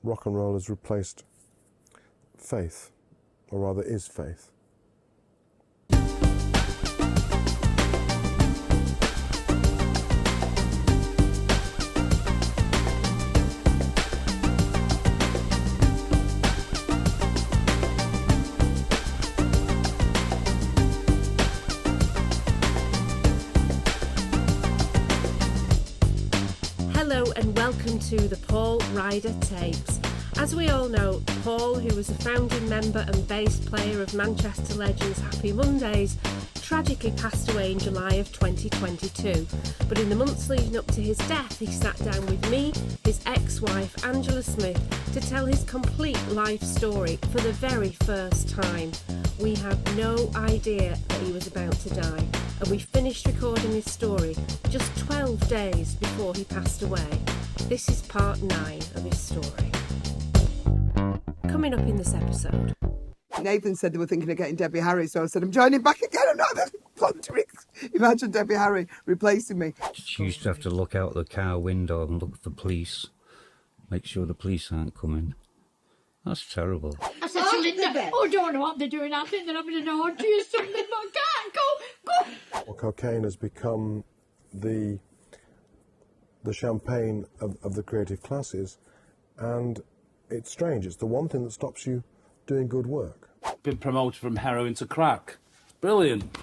rock and roll has replaced faith, or rather is faith. Hello and welcome to the Paul Ryder Tapes. As we all know, Paul, who was a founding member and bass player of Manchester legends Happy Mondays, tragically passed away in July of 2022. But in the months leading up to his death, he sat down with me, his ex-wife Angela Smith, to tell his complete life story for the very first time. We had no idea that he was about to die, and we finished recording his story just 12 days before he passed away. This is part 9 of his story. Coming up in this episode. Nathan said they were thinking of getting Debbie Harry, so I said, I'm joining back again. I'm not plundering. Imagine Debbie Harry replacing me. She used to have to look out the car window and look for police, make sure the police aren't coming. That's terrible. I said to Linda, oh, I don't know what they're doing. I think they're having an orgy or something, but I can't go. Well, cocaine has become the champagne of the creative classes, and it's strange. It's the one thing that stops you doing good work. Been promoted from heroin to crack. Brilliant.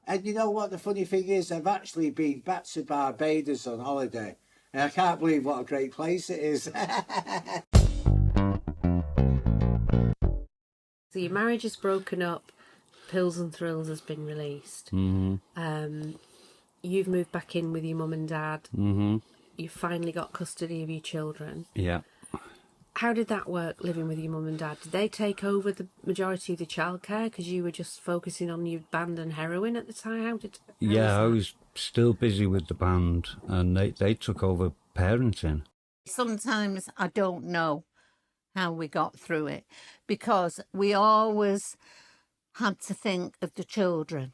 And you know what the funny thing is? I've actually been back to Barbados on holiday, and I can't believe what a great place it is. So your marriage is broken up, Pillsnthrills has been released. Mm-hmm. You've moved back in with your mum and dad. Mm-hmm. You've finally got custody of your children. Yeah. How did that work, living with your mum and dad? Did they take over the majority of the childcare because you were just focusing on your band and heroin at the time? I was still busy with the band, and they took over parenting. Sometimes I don't know how we got through it, because we always had to think of the children.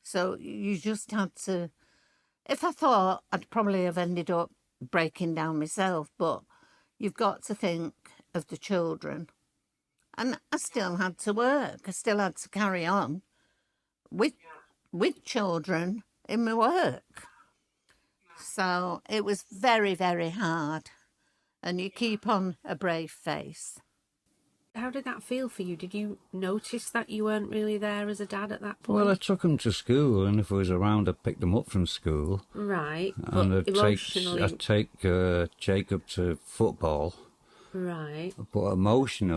So you just had to... If I thought, I'd probably have ended up breaking down myself, but you've got to think of the children. And I still had to work. I still had to carry on with children in my work. So it was very, very hard. And you keep on a brave face. How did that feel for you? Did you notice that you weren't really there as a dad at that point? Well, I took them to school, and if I was around, I'd pick them up from school. Right. And I'd take Jacob to football. Right. But emotions,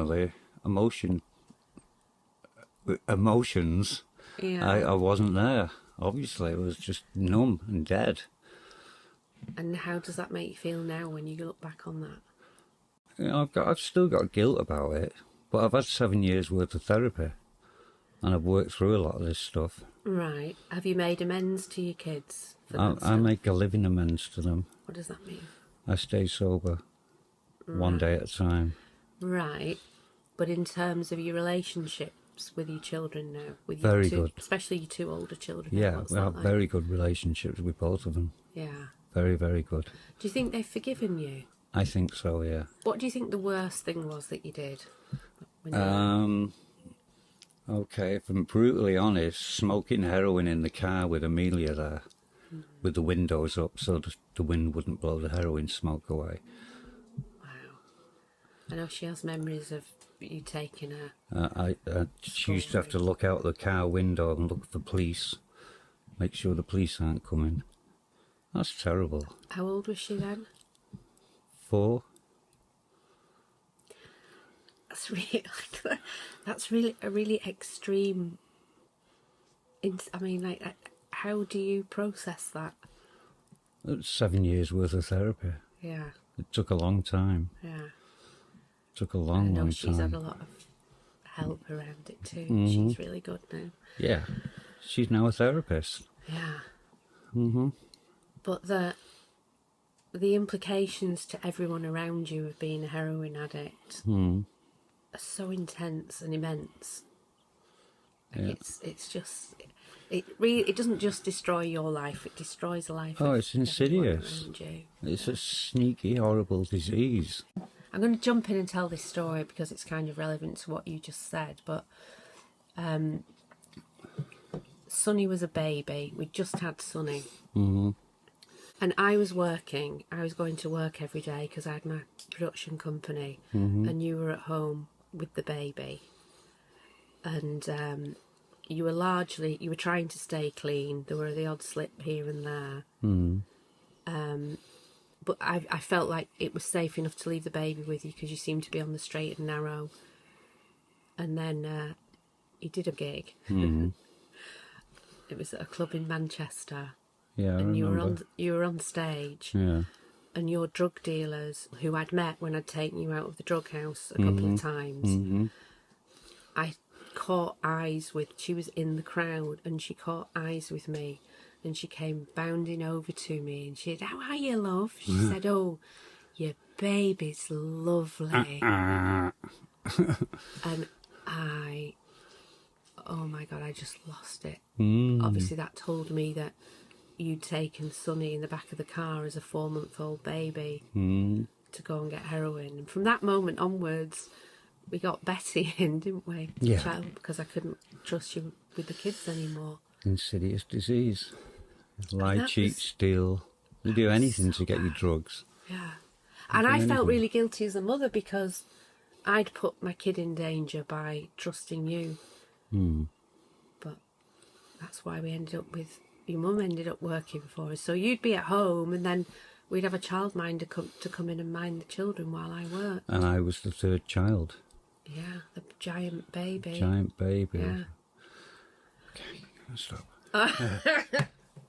Yeah. I wasn't there. Obviously, I was just numb and dead. And how does that make you feel now when you look back on that? You know, I've still got guilt about it, but I've had 7 years' worth of therapy, and I've worked through a lot of this stuff. Right. Have you made amends to your kids for that I make a living amends to them. What does that mean? I stay sober, one day at a time. Right. But in terms of your relationships with your children now, with Very your good. Especially your 2 older children. Yeah, we have very good relationships with both of them. Yeah. Very, very good. Do you think they've forgiven you? I think so, yeah. What do you think the worst thing was that you did? Okay, if I'm brutally honest, smoking heroin in the car with Amelia there, with the windows up so the wind wouldn't blow the heroin smoke away. Wow. I know she has memories of you taking her. She used to have to look out the car window and look for police, make sure the police aren't coming. That's terrible. How old was she then? 4. That's really a really extreme. I mean, like, how do you process that? It's 7 years worth of therapy. Yeah. It took a long time. Yeah. It took a long time. She's had a lot of help around it too. Mm-hmm. She's really good now. Yeah. She's now a therapist. Yeah. Mm-hmm. But the implications to everyone around you of being a heroin addict are so intense and immense. Yeah. It's just It doesn't just destroy your life; it destroys the life. Oh, of it's everyone insidious. around you. It's a sneaky, horrible disease. I'm going to jump in and tell this story because it's kind of relevant to what you just said. But Sonny was a baby. We just had Sonny. Mm-hmm. And I was working. I was going to work every day because I had my production company. Mm-hmm. And you were at home with the baby. And you were trying to stay clean. There were the odd slip here and there. Mm-hmm. But I felt like it was safe enough to leave the baby with you because you seemed to be on the straight and narrow. And then he did a gig. Mm-hmm. It was at a club in Manchester. Yeah, I and remember. you were on stage. Yeah. And your drug dealers, who I'd met when I'd taken you out of the drug house a couple of times, Mm-hmm. I caught eyes with. She was in the crowd, and she caught eyes with me. And she came bounding over to me and she said, "How are you, love?" She said, "Oh, your baby's lovely." And oh my God, I just lost it. Obviously that told me that you'd taken Sonny in the back of the car as a 4-month-old baby to go and get heroin. And from that moment onwards, we got Betty in, didn't we? Yeah. Child, because I couldn't trust you with the kids anymore. Insidious disease. Lie, that cheat, was- steal. You do anything to get your drugs. Yeah. And I felt really guilty as a mother because I'd put my kid in danger by trusting you. But that's why we ended up with... Your mum ended up working for us. So you'd be at home and then we'd have a childminder to come in and mind the children while I worked. And I was the third child. Yeah, the giant baby. Giant baby. Yeah. Okay, stop.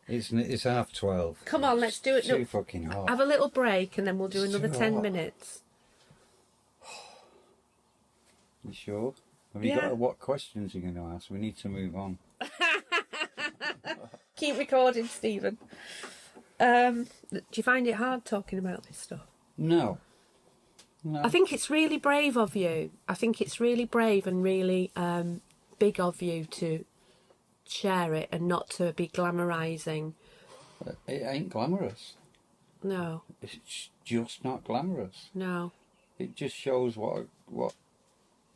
It's 12:30. Come on, let's do it. Too No, fucking hot. have a little break and then we'll do It's another too 10 hot. minutes. You sure? Have you got what questions you're going to ask? We need to move on. Keep recording, Stephen. Do you find it hard talking about this stuff? No. I think it's really brave of you. I think it's really brave and really big of you to share it and not to be glamorising. It ain't glamorous. No, It's just not glamorous. no. It just shows what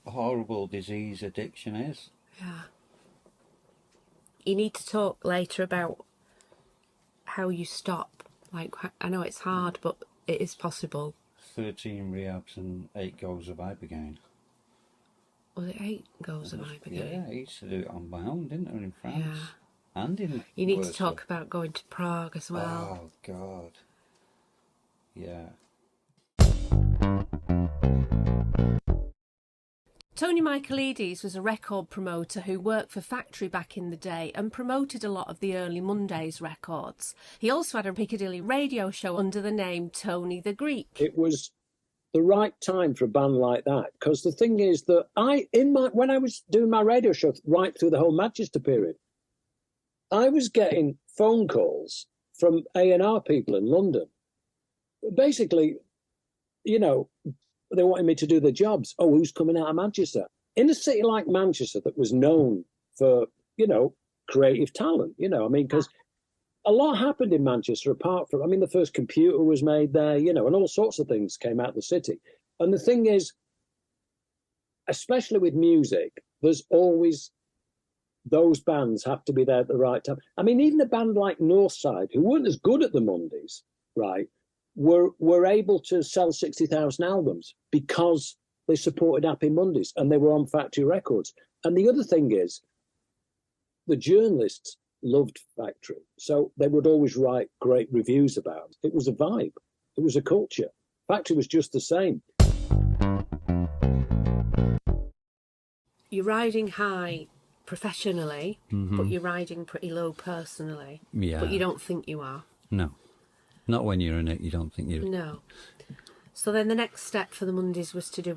a horrible disease addiction is. Yeah. You need to talk later about how you stop. Like, I know it's hard, but it is possible. 13 rehabs and 8 goes of Ibogaine. Was it 8 goes of Ibogaine? Yeah, I used to do it on my own, didn't I, in France? Yeah. And in You need to Warsaw. talk about going to Prague as well. Oh, God. Yeah. Tony Michaelides was a record promoter who worked for Factory back in the day and promoted a lot of the early Mondays records. He also had a Piccadilly radio show under the name Tony the Greek. It was the right time for a band like that, because the thing is that when I was doing my radio show right through the whole Madchester period, I was getting phone calls from A&R people in London. Basically, you know, they wanted me to do the jobs. Oh, who's coming out of Manchester? In a city like Manchester that was known for, you know, creative talent, you know, I mean, because a lot happened in Manchester apart from, I mean, the first computer was made there, you know, and all sorts of things came out of the city. And the thing is, especially with music, there's always those bands have to be there at the right time. I mean, even a band like Northside, who weren't as good at the Mondays, right, were able to sell 60,000 albums because they supported Happy Mondays and they were on Factory Records. And the other thing is, the journalists loved Factory, so they would always write great reviews about it. It was a vibe. It was a culture. Factory was just the same. You're riding high professionally, but you're riding pretty low personally. Yeah. But you don't think you are. No. Not when you're in it, you don't think you're... No. So then the next step for the Mondays was to do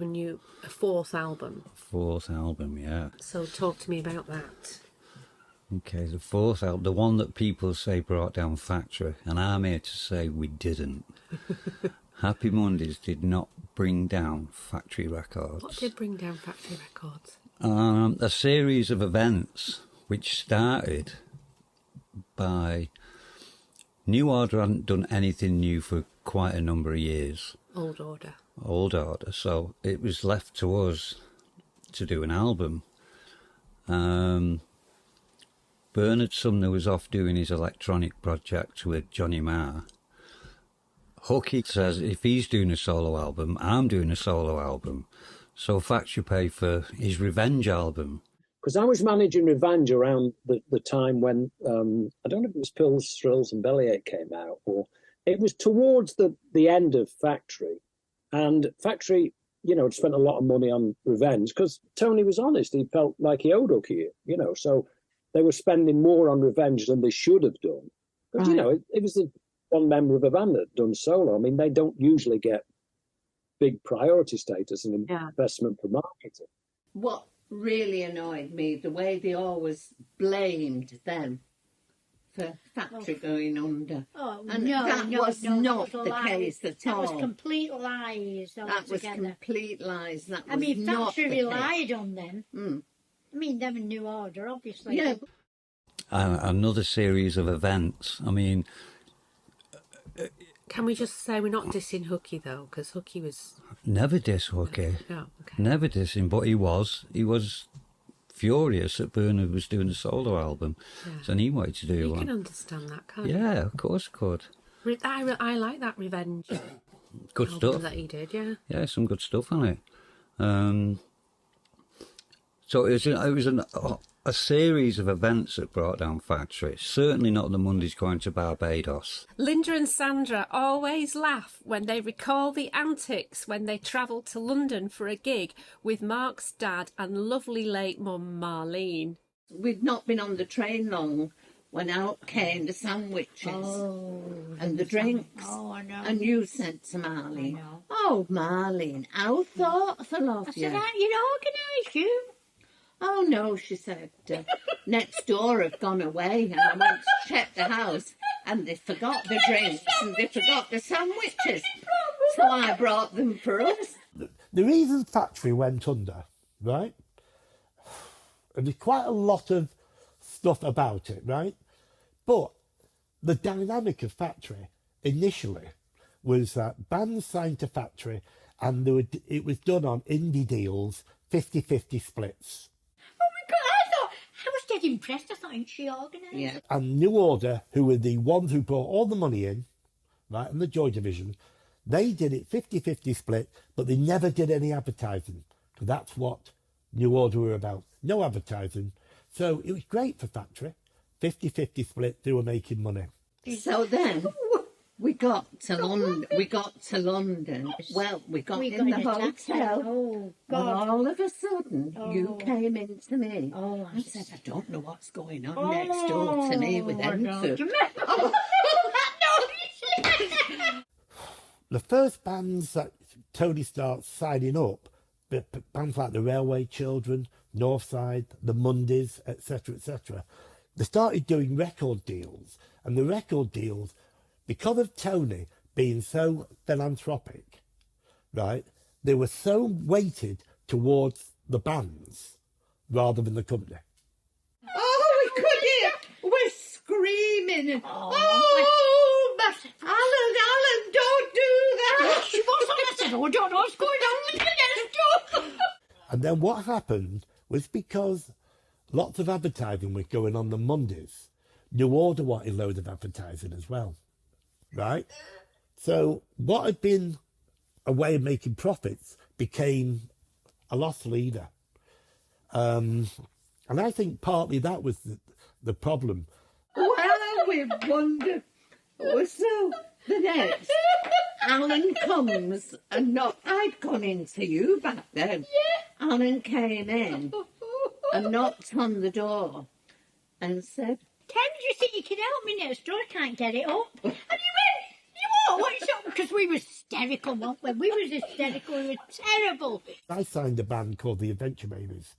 a 4th album. 4th album, yeah. So talk to me about that. Okay, the 4th album, the one that people say brought down Factory, and I'm here to say we didn't. Happy Mondays did not bring down Factory Records. What did bring down Factory Records? A series of events which started by... New Order hadn't done anything new for quite a number of years. Old Order. Old Order. So it was left to us to do an album. Bernard Sumner was off doing his electronic project with Johnny Marr. Hooky says if he's doing a solo album, I'm doing a solo album. So Factory paid for his Revenge album. Because I was managing Revenge around the time when, I don't know if it was Pills, Thrills and Bellyache came out, or it was towards the end of Factory. And Factory, you know, spent a lot of money on Revenge because Tony was honest. He felt like he owed Hooky, you know, so they were spending more on Revenge than they should have done. Because, you know, it was the one member of a band that had done solo. I mean, they don't usually get big priority status and investment for marketing. What really annoyed me, the way they always blamed them for Factory going under. Oh, and no, that no, was no, not that was the case at that all. was complete lies. That was complete lies. That was I mean, not Factory the relied case. on them. Mm. I mean, them in New Order, obviously. Yeah. Another series of events. I mean... Can we just say we're not dissing Hooky, though? Because Hooky was... Never diss Hooky. No, okay. Never diss him, but he was furious that Bernard was doing a solo album. Yeah. So he wanted to do You one. can understand that, can't you? Yeah, of course I could. I like that Revenge Good album stuff. that he did, yeah. Yeah, some good stuff on it. So it was a series of events that brought down Factory. Certainly not the Mondays going to Barbados. Linda and Sandra always laugh when they recall the antics when they travelled to London for a gig with Mark's dad and lovely late mum Marlene. We'd not been on the train long when out came the sandwiches and the drinks. Oh, I know. And you said to Marlene, "Oh, Marlene, how thoughtful of you." I said, aren't you organised, you? "Oh, no," she said. "Next door have gone away and I went to check the house and they forgot the drinks and they forgot the sandwiches. So I brought them for us." The reason Factory went under, right? And there's quite a lot of stuff about it, right? But the dynamic of Factory initially was that bands signed to Factory and it was done on indie deals, 50-50 splits. I was dead impressed. I thought she organised it. And New Order, who were the ones who brought all the money in, right, and the Joy Division, they did it 50-50 split, but they never did any advertising. Because that's what New Order were about. No advertising. So it was great for Factory. 50-50 split, they were making money. So then we got to London. Well, we got in the hotel. Oh, When God. all of a sudden you came into me Oh, and said, "I don't know what's going on next door to me with them no. two." Do you remember? The first bands that Tony starts signing up, bands like the Railway Children, Northside, the Mondays, etc., they started doing record deals. And the record deals, because of Tony being so philanthropic, right, they were so weighted towards the bands rather than the company. Oh, we could hear. We're screaming. And, Alan, don't do that. She was on. I said, "Oh, I don't know what's going on with the next door." And then what happened was because lots of advertising was going on the Mondays, New Order wanted a load of advertising as well, right? So what had been a way of making profits became a loss leader. And I think partly that was the problem. Well, we wondered. So the next, Alan comes and I'd gone into you back then. Yeah. Alan came in and knocked on the door and said, Ken, do you think you can help me next door? I can't get it up. And you went, "You what? What's up?" Because we were hysterical, weren't we? We was hysterical. We were terrible. I signed a band called the Adventure Babies.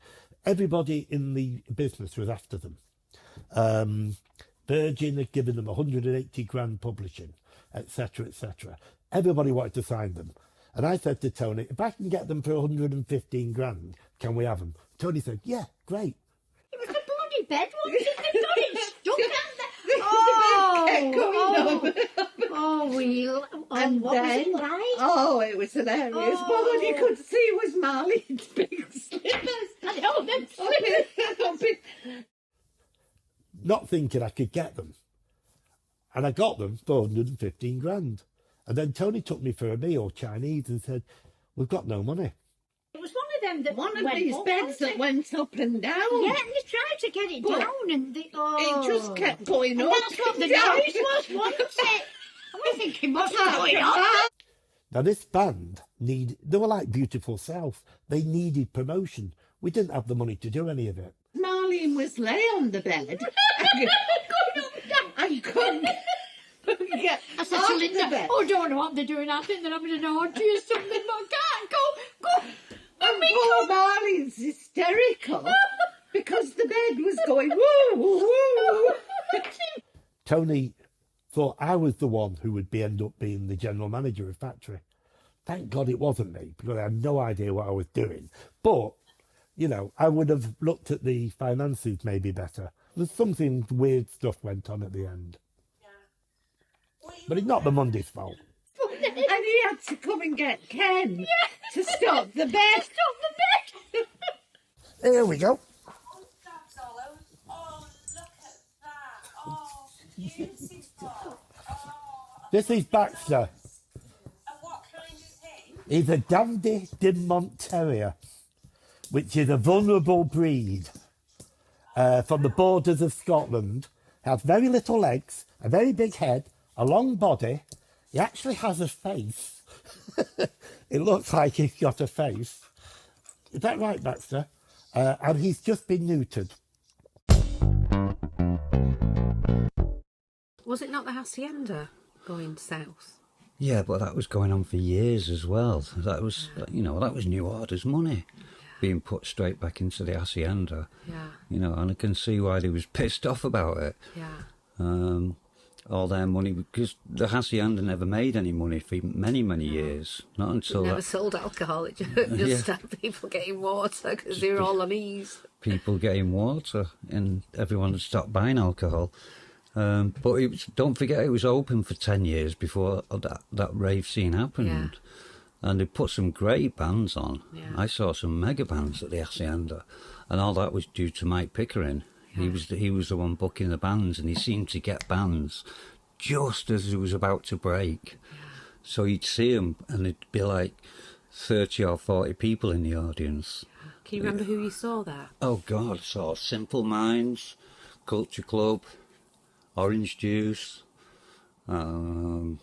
Everybody in the business was after them. Virgin had given them 180 grand publishing, etc., etc. Everybody wanted to sign them. And I said to Tony, "If I can get them for 115 grand, can we have them?" Tony said, "Yeah, great." It was a bloody bed, wasn't it? They got it stuck, hadn't they? And what was it like? Oh, it was hilarious. But all you could see was Marlene's big slippers. I know them slippers. Not thinking I could get them. And I got them for 115 grand. And then Tony took me for a meal, Chinese, and said, we've got no money. It was one of them that One of went these up, beds wasn't that it? went up and down. Yeah, and they tried to get it But down, and they, It just kept going and up. that's what the and down. noise was, wasn't it? And we're thinking, what's going on? Now, this band they were like Beautiful South. They needed promotion. We didn't have the money to do any of it. Marlene was lay on the bed. I couldn't get I said off to the Linda, bed. oh, don't know what they're doing. I think they're having an orgy or something, but I can't go. And poor Marlene's hysterical because the bed was going woo, woo, woo. Tony thought I was the one who would end up being the general manager of factory. Thank God it wasn't me, because I had no idea what I was doing. But, you know, I would have looked at the finances maybe better. There's something weird stuff went on at the end. But it's not the Monday's fault. And he had to come and get Ken to stop the bed. Here we go. Oh, look at that. Oh, beautiful. This is Baxter. And what kind is he? He's a Dandy Dinmont Terrier, which is a vulnerable breed from the borders of Scotland. Has very little legs, a very big head, a long body. He actually has a face. It looks like he's got a face. Is that right, Baxter? And he's just been neutered. Was it not the hacienda going south? Yeah, but that was going on for years as well. That was, you know, that was New Order's money being put straight back into the hacienda. Yeah. You know, and I can see why they was pissed off about it. Yeah. All their money, because the hacienda never made any money for many, many years. Not until Never sold alcohol. It just had people getting water because they were all on ease. people getting water, and everyone had stopped buying alcohol. But it was, don't forget, it was open for 10 years before that rave scene happened. Yeah. And they put some great bands on. Yeah. I saw some mega bands at the Hacienda, and all that was due to Mike Pickering. Yeah. He was the one booking the bands, and he seemed to get bands just as it was about to break. Yeah. So you'd see them, and it'd be like 30 or 40 people in the audience. Can you remember who you saw there? Oh, God, I saw Simple Minds, Culture Club, Orange Juice, oh,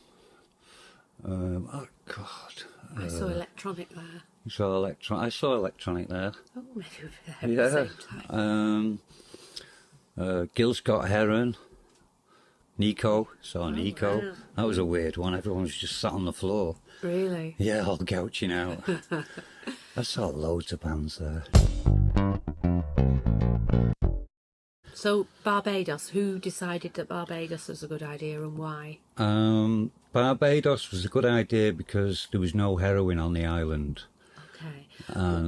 God. I saw Electronic there. I saw Electronic there. Oh, maybe we were there at the same time. Gil's Got Heroin. Nico. Nico. Wow. That was a weird one. Everyone was just sat on the floor. Really? Yeah, all gouching out. I saw loads of bands there. So, Barbados, who decided that Barbados was a good idea and why? Barbados was a good idea because there was no heroin on the island. Okay.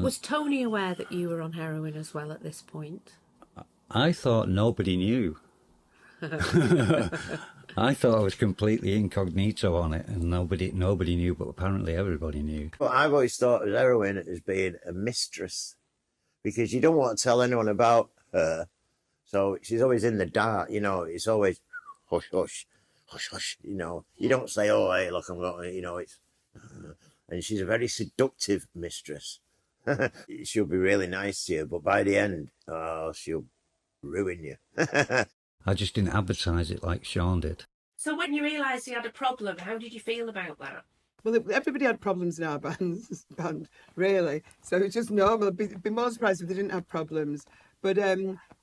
Was Tony aware that you were on heroin as well at this point? I thought nobody knew. I thought I was completely incognito on it, and nobody knew, but apparently everybody knew. Well, I've always thought of heroin as being a mistress, because you don't want to tell anyone about her. So she's always in the dark, you know, it's always hush, hush, hush, hush, you know. You don't say, oh, hey, look, I'm going, you know, it's... And she's a very seductive mistress. She'll be really nice to you, but by the end, oh, she'll ruin you. I just didn't advertise it like Shaun did. So when you realised you had a problem, how did you feel about that? Well, everybody had problems in our band, really. So it's just normal. I'd be more surprised if they didn't have problems. But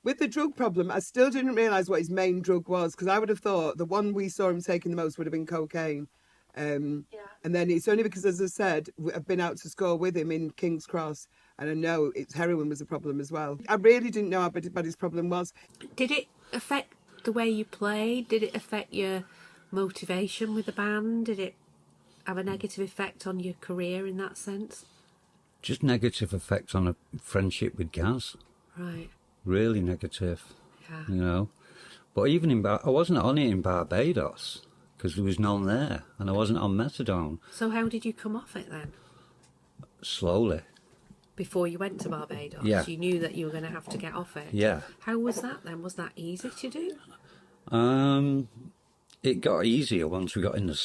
with the drug problem, I still didn't realise what his main drug was, because I would have thought the one we saw him taking the most would have been cocaine. And then it's only because, as I said, I've been out to score with him in King's Cross, and I know heroin was a problem as well. I really didn't know how bad his problem was. Did it affect the way you played? Did it affect your motivation with the band? Did it have a negative effect on your career in that sense? Just negative effect on a friendship with Gaz. Right. Really negative. Yeah. You know, But even I wasn't on it in Barbados because there was none there, and I wasn't on methadone. So how did you come off it then? Slowly. Before you went to Barbados, Yeah. you knew that you were going to have to get off it. Yeah. How was that then? Was that easy to do? It got easier once we got in the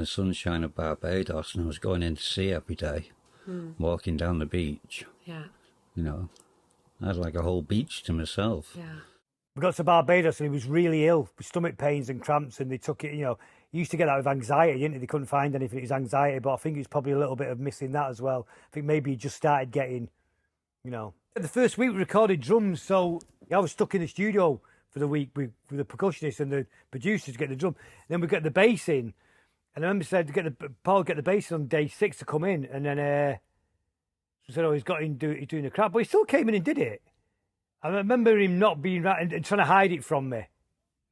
sunshine of Barbados, and I was going in to sea every day, walking down the beach. Yeah. You know, I had like a whole beach to myself. Yeah. We got to Barbados and he was really ill with stomach pains and cramps, and they took it, you know, he used to get that with anxiety, didn't he? They couldn't find anything, it was anxiety, but I think it's probably a little bit of missing that as well. I think maybe he just started getting, you know. The first week we recorded drums, so I was stuck in the studio for the week with the percussionist and the producers to get the drum. Then we got the bass in, and I remember said Paul get the bass in on day 6 to come in, and then he said, oh, he's doing the crap, but he still came in and did it. I remember him not being right and trying to hide it from me.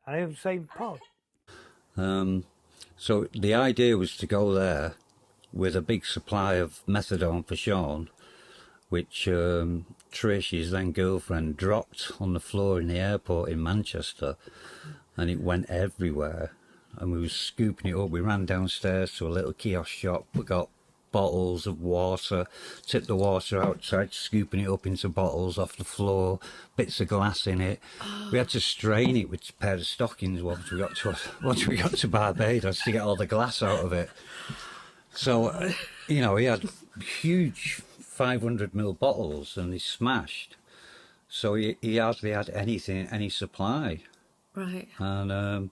And I was saying, Paul. So the idea was to go there with a big supply of methadone for Shaun, which Trish, his then girlfriend, dropped on the floor in the airport in Manchester, and it went everywhere. And we were scooping it up. We ran downstairs to a little kiosk shop. We got bottles of water, tipped the water outside, scooping it up into bottles off the floor, bits of glass in it. We had to strain it with a pair of stockings once we got to Barbados to get all the glass out of it. So, you know, he had huge 500ml bottles and he smashed. So he hardly had any supply. Right. And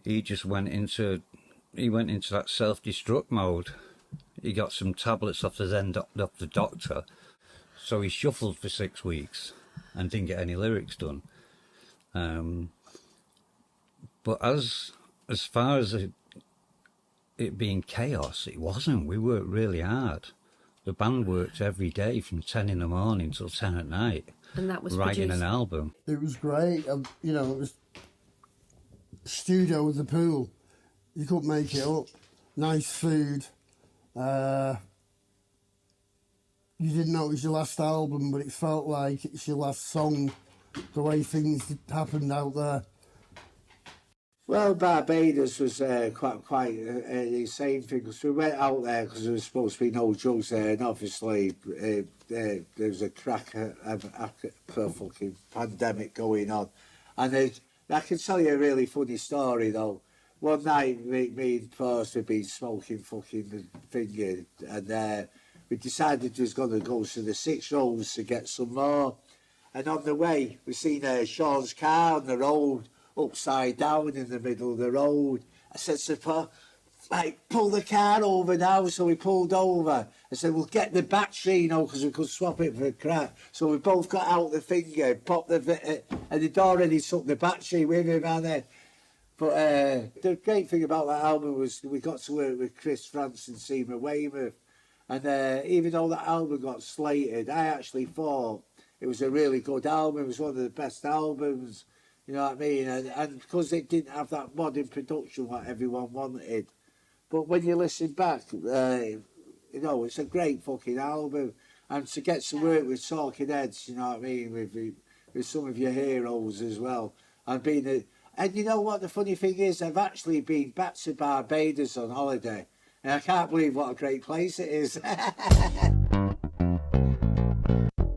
he just went into that self-destruct mode. He got some tablets off the doctor, so he shuffled for 6 weeks and didn't get any lyrics done. But as far as it being chaos, it wasn't. We worked really hard. The band worked every day from 10 in the morning till 10 at night. And that was writing produced. an album. It was great. You know, it was studio with the pool. You couldn't make it up. Nice food. You didn't know it was your last album, but it felt like it's your last song, the way things happened out there. Well, Barbados was quite an insane thing, because we went out there because there was supposed to be no drugs there, and obviously there was a fucking pandemic going on. And I can tell you a really funny story though. One night, me and Forrest had been smoking fucking finger, and we decided we was going to go to the Six Roads to get some more. And on the way, we seen Shaun's car on the road, upside down in the middle of the road. I said to Paul, pull the car over now. So we pulled over. I said, we'll get the battery, you know, because we could swap it for a crack. So we both got out the finger, popped and he'd already took the battery with him, and but the great thing about that album was we got to work with Franz and Weymouth. And even though that album got slated, I actually thought it was a really good album. It was one of the best albums, you know what I mean? And because it didn't have that modern production what everyone wanted. But when you listen back, you know, it's a great fucking album. And to get to work with Talking Heads, you know what I mean, with some of your heroes as well. And you know what the funny thing is? I've actually been back to Barbados on holiday. And I can't believe what a great place it is. It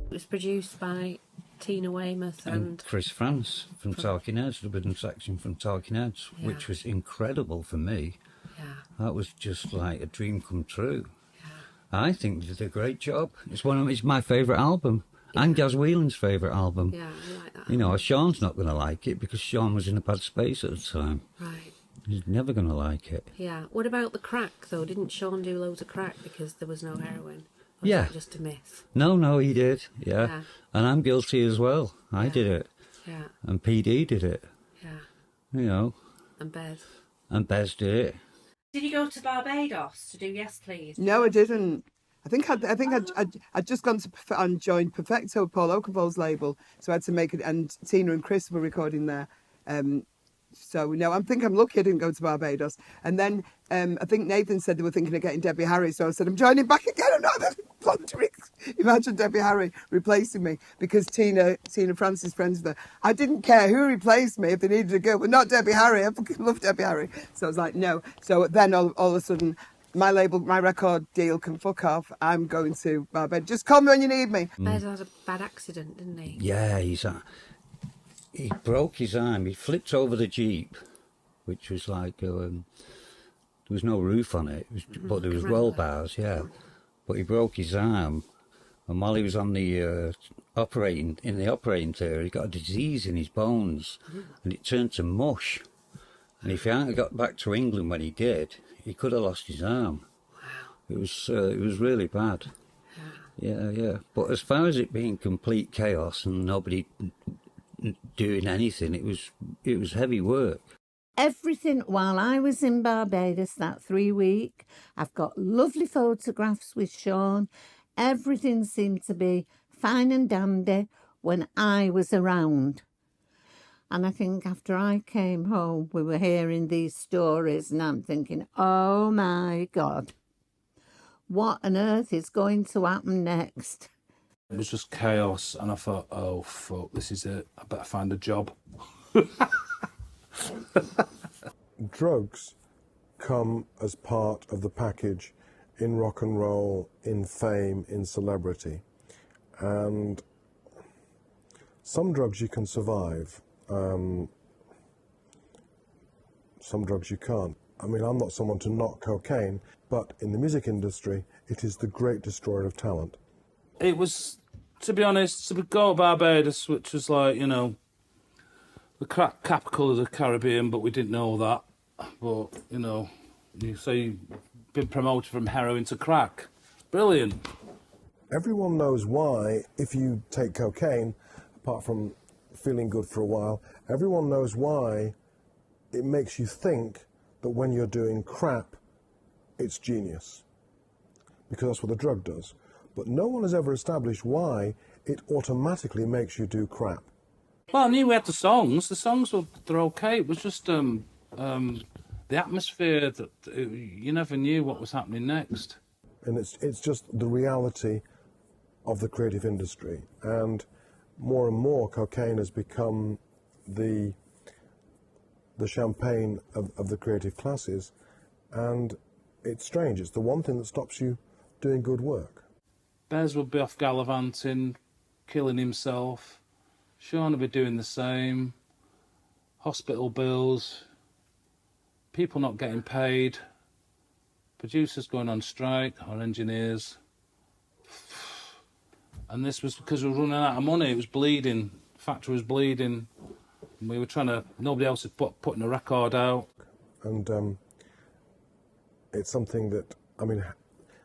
was produced by Tina Weymouth and Chris Franz from Talking Heads, the rhythm section from Talking Heads, which was incredible for me. Yeah. That was just like a dream come true. Yeah. I think they did a great job. It's my favourite album. Yeah. And Gaz Whelan's favourite album. Yeah, I like that. You know, Shaun's not going to like it because Shaun was in a bad space at the time. Right. He's never going to like it. Yeah. What about the crack, though? Didn't Shaun do loads of crack because there was no heroin? Or Yeah. Was that just a myth? No, he did. Yeah. And I'm guilty as well. I did it. Yeah. And PD did it. Yeah. You know. And Bez. And Bez did it. Did you go to Barbados to do Yes Please? No, I didn't. I think I'd just gone to and joined Perfecto, Paul Oakenfold's label, so I had to make it. And Tina and Chris were recording there. So, no, I think I'm lucky I didn't go to Barbados. And then I think Nathan said they were thinking of getting Debbie Harry. So I said, I'm joining back again. I'm not plundering. Imagine Debbie Harry replacing me because Tina Francis' friends there. I didn't care who replaced me if they needed a girl, but not Debbie Harry. I fucking love Debbie Harry. So I was like, no. So then all of a sudden, my label, my record deal can fuck off. I'm going to Barbados. Just call me when you need me. Bez had a bad accident, didn't he? Yeah, he broke his arm. He flipped over the Jeep, which was like, there was no roof on it, but there was roll bars, yeah. But he broke his arm, and while he was on the operating theatre, he got a disease in his bones, and it turned to mush. And if he hadn't got back to England when he did, he could have lost his arm. Wow. It was really bad. Yeah. But as far as it being complete chaos and nobody doing anything, it was heavy work. Everything while I was in Barbados that 3 week, I've got lovely photographs with Shaun. Everything seemed to be fine and dandy when I was around. And I think after I came home, we were hearing these stories, and I'm thinking, oh my God, what on earth is going to happen next? It was just chaos, and I thought, oh fuck, this is it. I better find a job. Drugs come as part of the package in rock and roll, in fame, in celebrity. And some drugs you can survive, some drugs you can't. I mean, I'm not someone to knock cocaine, but in the music industry, it is the great destroyer of talent. It was, to be honest, to go to Barbados, which was like, you know, the capital of the Caribbean, but we didn't know that. But, you know, you say you've been promoted from heroin to crack. Brilliant. Everyone knows why, if you take cocaine, apart from feeling good for a while, everyone knows why it makes you think that when you're doing crap, it's genius. Because that's what the drug does. But no one has ever established why it automatically makes you do crap. Well, I knew we had the songs. The songs they're okay. It was just the atmosphere that you never knew what was happening next. And it's just the reality of the creative industry. And more cocaine has become the champagne of the creative classes. And it's strange. It's the one thing that stops you doing good work. Bez would be off gallivanting, killing himself. Shaun would be doing the same. Hospital bills. People not getting paid. Producers going on strike, or engineers. And this was because we were running out of money. It was bleeding. The factory was bleeding. And we were trying to... Nobody else was putting a record out. And it's something that... I mean,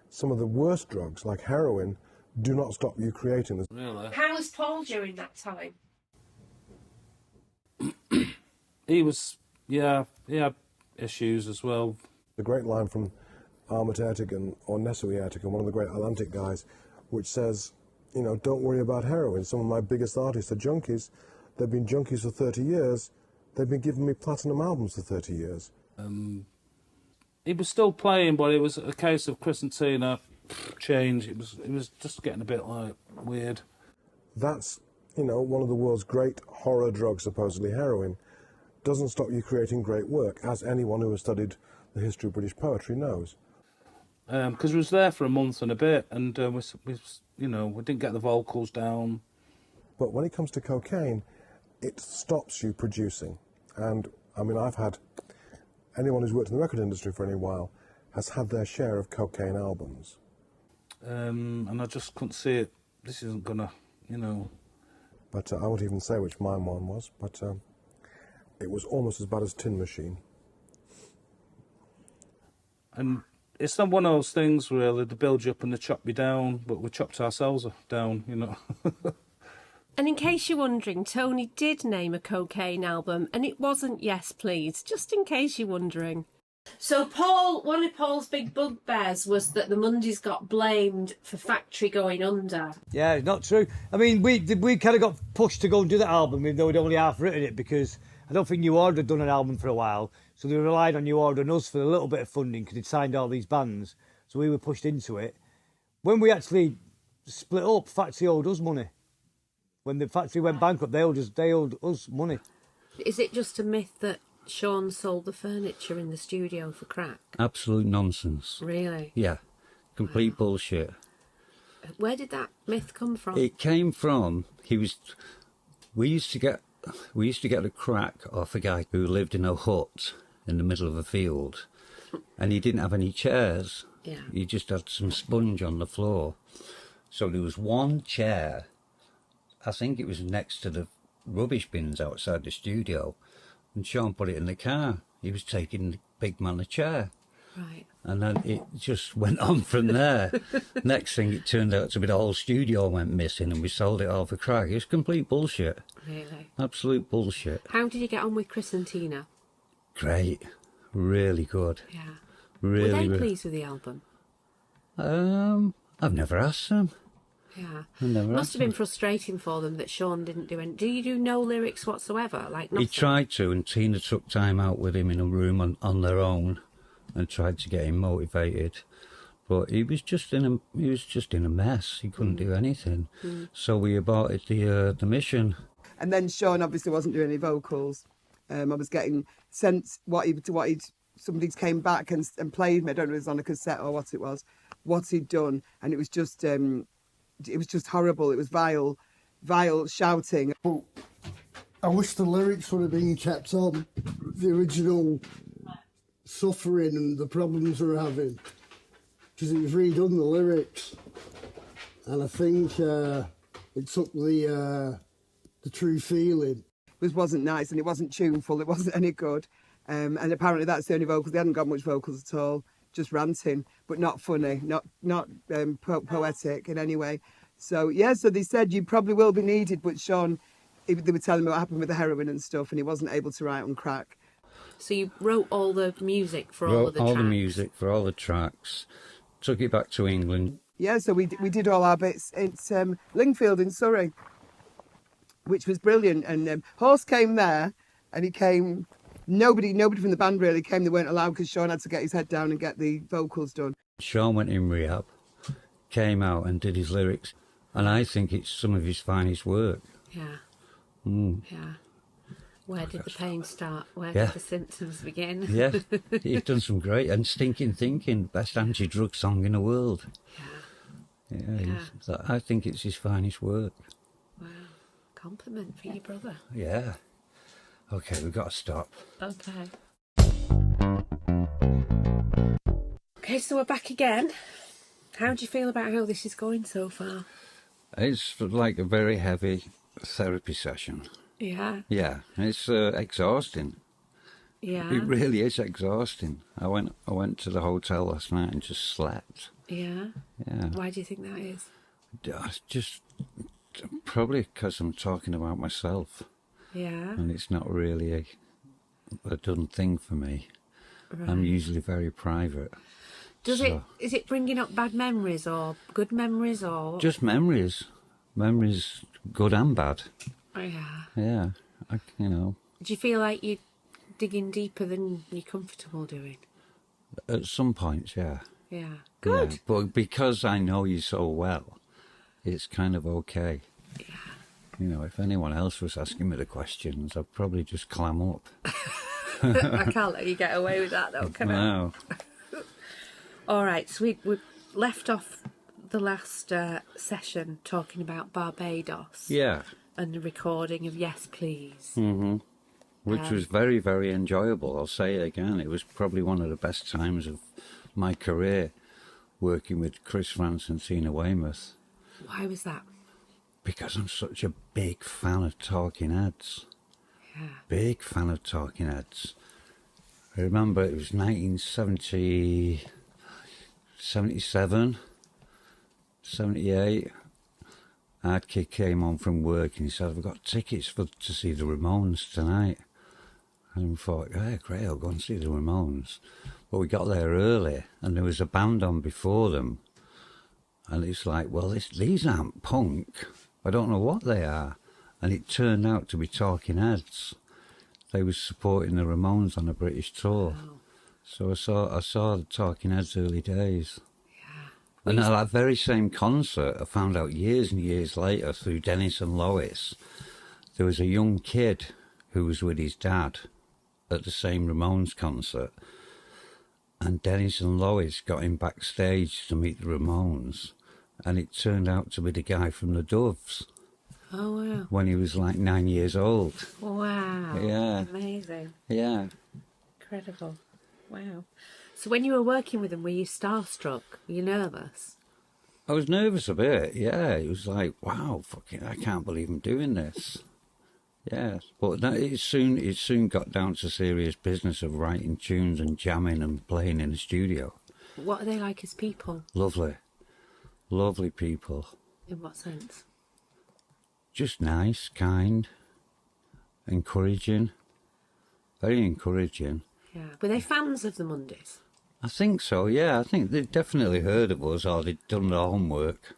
some of the worst drugs, like heroin, do not stop you creating. Really? How was Paul during that time? He was... Yeah, he had issues as well. The great line from Armut Ertegun, or Nesuhi Ertegun, one of the great Atlantic guys, which says, you know, don't worry about heroin. Some of my biggest artists are junkies. They've been junkies for 30 years. They've been giving me platinum albums for 30 years. He was still playing, but it was a case of Chris and Tina change. It was just getting a bit like weird. That's, you know, one of the world's great horror drugs, supposedly heroin, doesn't stop you creating great work, as anyone who has studied the history of British poetry knows. Because we was there for a month and a bit, and we didn't get the vocals down. But when it comes to cocaine, it stops you producing. And, I mean, I've had... Anyone who's worked in the record industry for any while has had their share of cocaine albums. And I just couldn't see it. This isn't gonna, you know... But I won't even say which mine one was, but it was almost as bad as Tin Machine. And it's not one of those things, really, they build you up and they chop you down, but we chopped ourselves down, you know. And in case you're wondering, Tony did name a cocaine album, and it wasn't Yes Please, just in case you're wondering. So one of Paul's big bugbears was that the Mondays got blamed for factory going under. Yeah, not true. I mean, we kind of got pushed to go and do that album, even though we'd only half written it, because I don't think New Order had done an album for a while, so they relied on New Order and us for a little bit of funding because they'd signed all these bands. So we were pushed into it. When we actually split up, Factory owed us money. When the factory went bankrupt, they owed us money. Is it just a myth that Shaun sold the furniture in the studio for crack? Absolute nonsense. Really? Yeah. Complete bullshit. Where did that myth come from? It came from, we used to get the crack off a guy who lived in a hut in the middle of a field, and he didn't have any chairs. Yeah. He just had some sponge on the floor. So there was one chair, I think it was next to the rubbish bins outside the studio, and Shaun put it in the car. He was taking the big man a chair. Right. And then it just went on from there. Next thing, it turned out to be the whole studio went missing and we sold it all for crack. It's complete bullshit. Really? Absolute bullshit. How did you get on with Chris and Tina? Great. Really good. Yeah. Really, Were they pleased with the album? I've never asked them. Yeah. Must have been frustrating for them that Shaun didn't do any... Do you do no lyrics whatsoever? Like nothing? He tried to, and Tina took time out with him in a room on their own and tried to get him motivated. But he was just in a mess. He couldn't do anything. So we aborted the mission. And then Shaun obviously wasn't doing any vocals. I was getting sent somebody came back and played me. I don't know if it was on a cassette or what it was, what he'd done, and it was just horrible. It was vile shouting. But I wish the lyrics would have been kept on. The original suffering and the problems we were having, because it was redone, the lyrics, and I think it took the true feeling. It wasn't nice and it wasn't tuneful. It wasn't any good. And apparently that's the only vocals. They hadn't got much vocals at all. Just ranting, but not funny, not poetic in any way. So yeah, so they said you probably will be needed, but Shaun, they were telling me what happened with the heroin and stuff, and he wasn't able to write on crack. So you wrote all the music for all of the tracks? All the music for all the tracks. Took it back to England. Yeah, so we did all our bits. It's Lingfield in Surrey, which was brilliant. And Horse came there, and he came. Nobody from the band really came. They weren't allowed because Shaun had to get his head down and get the vocals done. Shaun went in rehab, came out and did his lyrics, and I think it's some of his finest work. Yeah. Yeah. Where did the pain start? Where did the symptoms begin? Yeah, he's done some great, and Stinking Thinking, best anti-drug song in the world. Yeah. I think it's his finest work. Wow. Compliment for your brother. Yeah. Okay, we've got to stop. Okay. Okay, so we're back again. How do you feel about how this is going so far? It's like a very heavy therapy session. Yeah. Yeah, it's exhausting. Yeah. It really is exhausting. I went to the hotel last night and just slept. Yeah. Yeah. Why do you think that is? Just probably because I'm talking about myself. Yeah. And it's not really a done thing for me. Right. I'm usually very private. Is it bringing up bad memories or good memories or? Just memories. Memories, good and bad. Oh, yeah. Yeah. Do you feel like you're digging deeper than you're comfortable doing? At some points, yeah. Yeah. Good. Yeah, but because I know you so well, it's kind of okay. Yeah. If anyone else was asking me the questions, I'd probably just clam up. I can't let you get away with that, though, can I? No. All right, so we left off the last session talking about Barbados. Yeah. And the recording of Yes Please. Mm-hmm. Which was very, very enjoyable. I'll say it again. It was probably one of the best times of my career, working with Chris, Franz and Tina Weymouth. Why was that? Because I'm such a big fan of Talking Heads. Yeah. Big fan of Talking Heads. I remember it was 1977, 78. Kid came on from work and he said, I've got tickets to see the Ramones tonight. And we thought, yeah, great, I'll go and see the Ramones. But we got there early and there was a band on before them. And it's like, well, these aren't punk. I don't know what they are. And it turned out to be Talking Heads. they was supporting the Ramones on a British tour. Wow. So I saw the Talking Heads early days. Yeah. And at that very same concert, I found out years and years later through Dennis and Lois, there was a young kid who was with his dad at the same Ramones concert. And Dennis and Lois got him backstage to meet the Ramones. And it turned out to be the guy from the Doves. Oh, wow. When he was like 9 years old. Wow. Yeah. Amazing. Yeah. Incredible. Wow. So when you were working with him, were you starstruck? Were you nervous? I was nervous a bit, yeah. It was like, wow, fucking, I can't believe I'm doing this. Yeah, but it soon got down to serious business of writing tunes and jamming and playing in the studio. What are they like as people? Lovely. Lovely people. In what sense? Just nice, kind, encouraging. Very encouraging. Yeah. Were they fans of the Mondays? I think so, yeah. I think they'd definitely heard of us or they'd done their homework.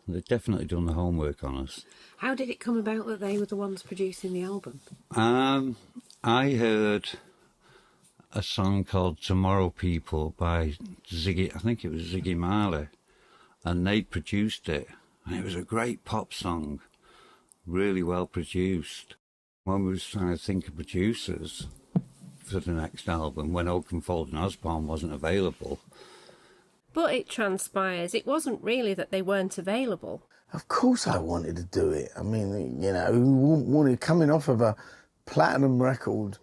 They'd definitely done the homework on us. How did it come about that they were the ones producing the album? I heard a song called Tomorrow People by Ziggy, I think it was Ziggy Marley, and they produced it. And it was a great pop song, really well produced. When we was trying to think of producers for the next album, when Oakenfold and Osborne wasn't available. But it transpires, it wasn't really that they weren't available. Of course I wanted to do it. I mean, you know, who wouldn't want it coming off of a platinum record,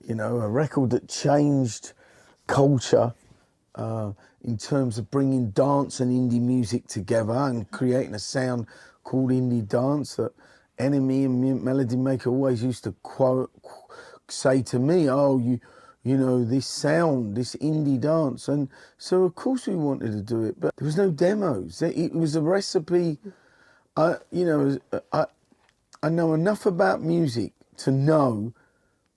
you know, a record that changed culture in terms of bringing dance and indie music together and creating a sound called indie dance that Enemy and Melody Maker always used to say to me, oh, you know, this sound, this indie dance. And so, of course, we wanted to do it, but there was no demos. It was a recipe. I know enough about music to know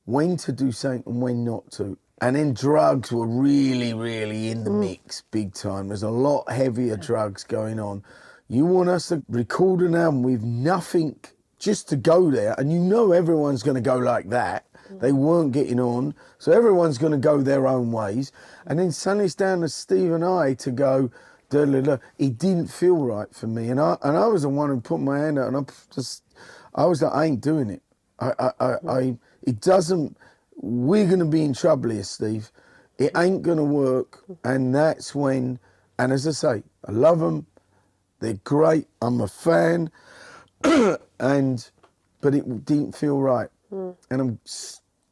when to do something and when not to. And then drugs were really, really in the mix, big time. There's a lot heavier drugs going on. You want us to record an album with nothing just to go there, and you know everyone's going to go like that. They weren't getting on, so everyone's going to go their own ways. And then suddenly it's down to Steve and I to go, it didn't feel right for me. And I was the one who put my hand out, and I was like, I ain't doing it. It doesn't, we're going to be in trouble here, Steve. It ain't going to work. And that's when, and as I say, I love them. They're great. I'm a fan. But it didn't feel right. And I'm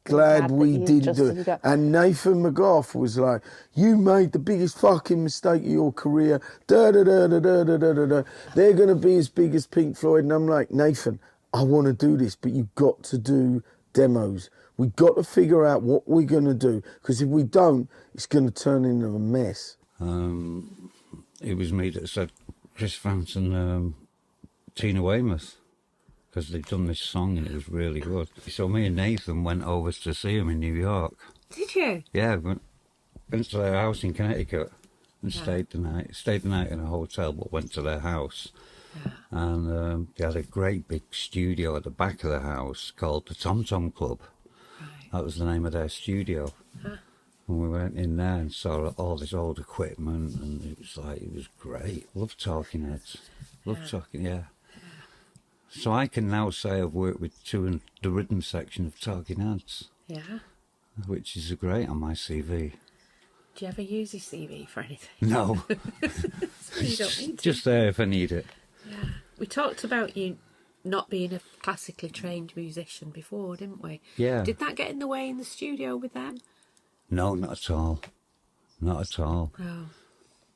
glad we didn't do it. And Nathan McGough was like, you made the biggest fucking mistake of your career. They're going to be as big as Pink Floyd. And I'm like, Nathan, I want to do this, but you've got to do demos. We've got to figure out what we're going to do, because if we don't, it's going to turn into a mess. It was me that said Chris Franz and Tina Weymouth, because they'd done this song and it was really good. So me and Nathan went over to see him in New York. Did you? Yeah, went to their house in Connecticut and stayed the night. Stayed the night in a hotel, but went to their house. Yeah. And they had a great big studio at the back of the house called the Tom Tom Club. Right. That was the name of their studio. Huh. And we went in there and saw all this old equipment, and it was great. Love Talking Heads. Love Talking, yeah. So I can now say I've worked with two in the rhythm section of Talking Heads. Yeah. Which is great on my CV. Do you ever use your CV for anything? No. So you don't need to. Just there if I need it. Yeah. We talked about you not being a classically trained musician before, didn't we? Yeah. Did that get in the way in the studio with them? No, not at all. Not at all. Oh.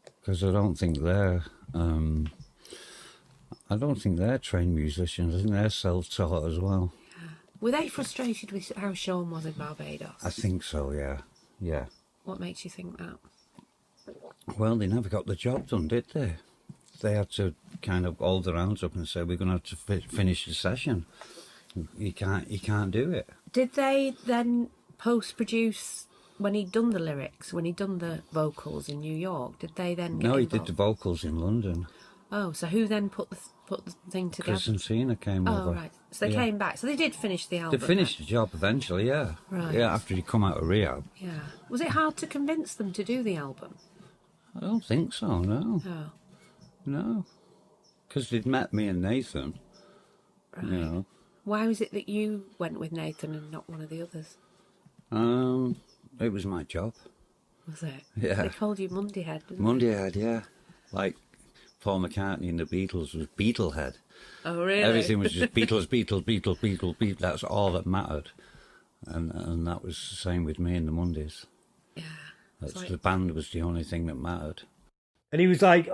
Because I don't think they're trained musicians. I think they're self-taught as well. Yeah. Were they frustrated with how Shaun was in Barbados? I think so, yeah. Yeah. What makes you think that? Well, they never got the job done, did they? They had to kind of hold their hands up and say, we're going to have to finish the session. You can't do it. Did they then post-produce when he'd done the lyrics, when he'd done the vocals in New York? Did they then get No, he involved? did the vocals in London. Oh, so who then put the thing together? Chris and Tina came over. Oh, right. So they came back. So they did finish the album. They finished the job eventually, yeah. Right. Yeah, after he come out of rehab. Yeah. Was it hard to convince them to do the album? I don't think so, no. Oh. No. Because they'd met me and Nathan. Right. You know. Why was it that you went with Nathan and not one of the others? It was my job. Was it? Yeah. They called you Monday Head, didn't Monday Head, yeah. Like Paul McCartney and the Beatles was Beetlehead. Oh, really? Everything was just Beatles, Beatles, Beatles, Beatles, Beatles. That's all that mattered. And that was the same with me and the Mondays. Yeah. The band was the only thing that mattered. And he was like,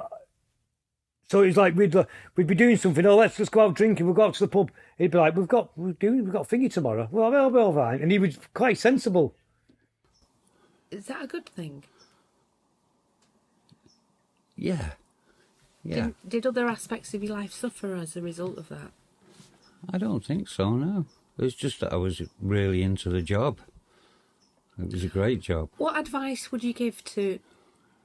so it was like we'd be doing something. Oh, let's just go out drinking. We'll go out to the pub. He'd be like, we've got a thingy tomorrow. Well, I'll be all right. And he was quite sensible. Is that a good thing? Yeah. Yeah. Did other aspects of your life suffer as a result of that? I don't think so, no. It's just that I was really into the job. It was a great job. What advice would you give to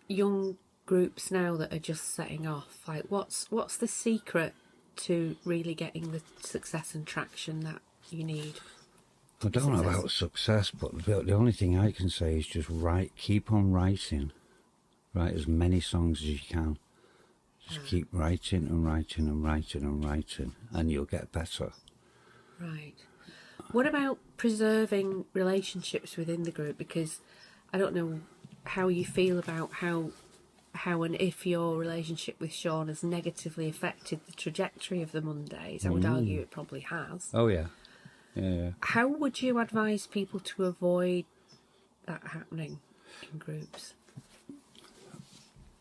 young groups now that are just setting off? Like, what's the secret to really getting the success and traction that you need? I don't know about success, but the only thing I can say is just keep on writing. Write as many songs as you can. Just keep writing and writing and writing and writing, and you'll get better. Right. What about preserving relationships within the group? Because I don't know how you feel about how and if your relationship with Shaun has negatively affected the trajectory of the Mondays. I would argue it probably has. Oh, yeah. Yeah. How would you advise people to avoid that happening in groups?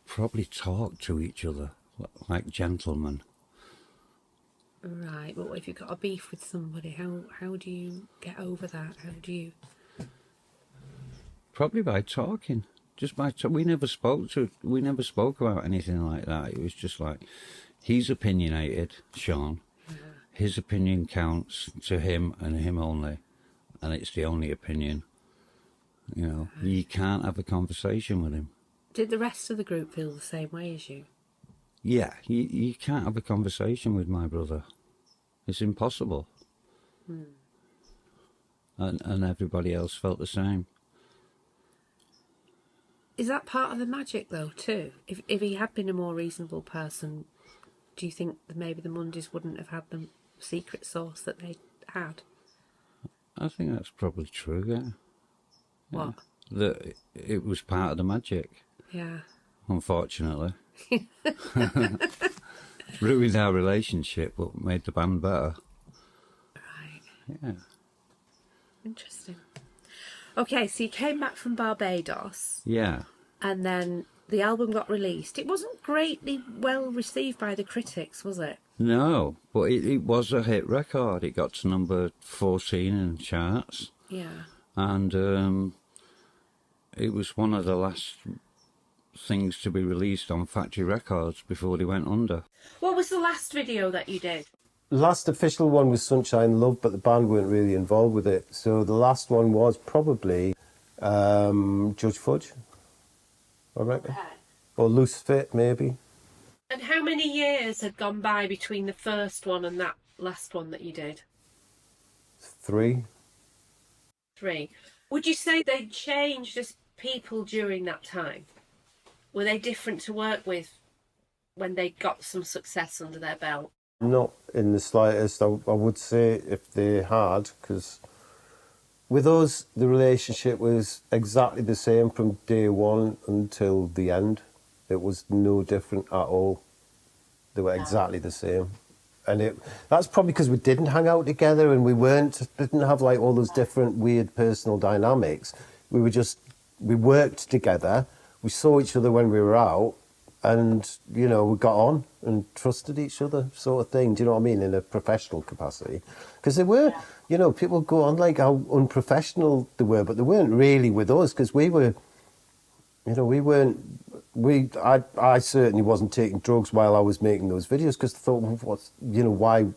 Probably talk to each other like gentlemen. Right, but what if you've got a beef with somebody? How do you get over that? How do you... Probably by talking. Just by we never spoke about anything like that. It was just like, he's opinionated, Shaun. Yeah. His opinion counts to him and him only, and it's the only opinion. You know, you can't have a conversation with him. Did the rest of the group feel the same way as you? Yeah, you can't have a conversation with my brother. It's impossible. And everybody else felt the same. Is that part of the magic, though, too? If he had been a more reasonable person, do you think that maybe the Mondays wouldn't have had the secret sauce that they had? I think that's probably true, yeah. What? That it was part of the magic. Yeah. Unfortunately. Ruined our relationship, but made the band better. Right. Yeah. Interesting. Okay, so you came back from Barbados. Yeah. And then the album got released. It wasn't greatly well received by the critics, was it? No, but it was a hit record. It got to number 14 in the charts. Yeah. And it was one of the last things to be released on Factory Records before they went under. What was the last video that you did? Last official one was Sunshine Love, but the band weren't really involved with it. So the last one was probably Judge Fudge, I reckon. Okay. Or Loose Fit, maybe. And how many years had gone by between the first one and that last one that you did? 3. 3. Would you say they changed as people during that time? Were they different to work with when they got some success under their belt? Not in the slightest. I would say if they had, because with us, the relationship was exactly the same from day one until the end. It was no different at all. They were exactly the same. And that's probably because we didn't hang out together and we didn't have like all those different weird personal dynamics. We worked together, we saw each other when we were out, and, you know, we got on and trusted each other, sort of thing. Do you know what I mean? In a professional capacity. Because they were, you know, people go on like how unprofessional they were, but they weren't really with us because we were, you know, I certainly wasn't taking drugs while I was making those videos because I thought,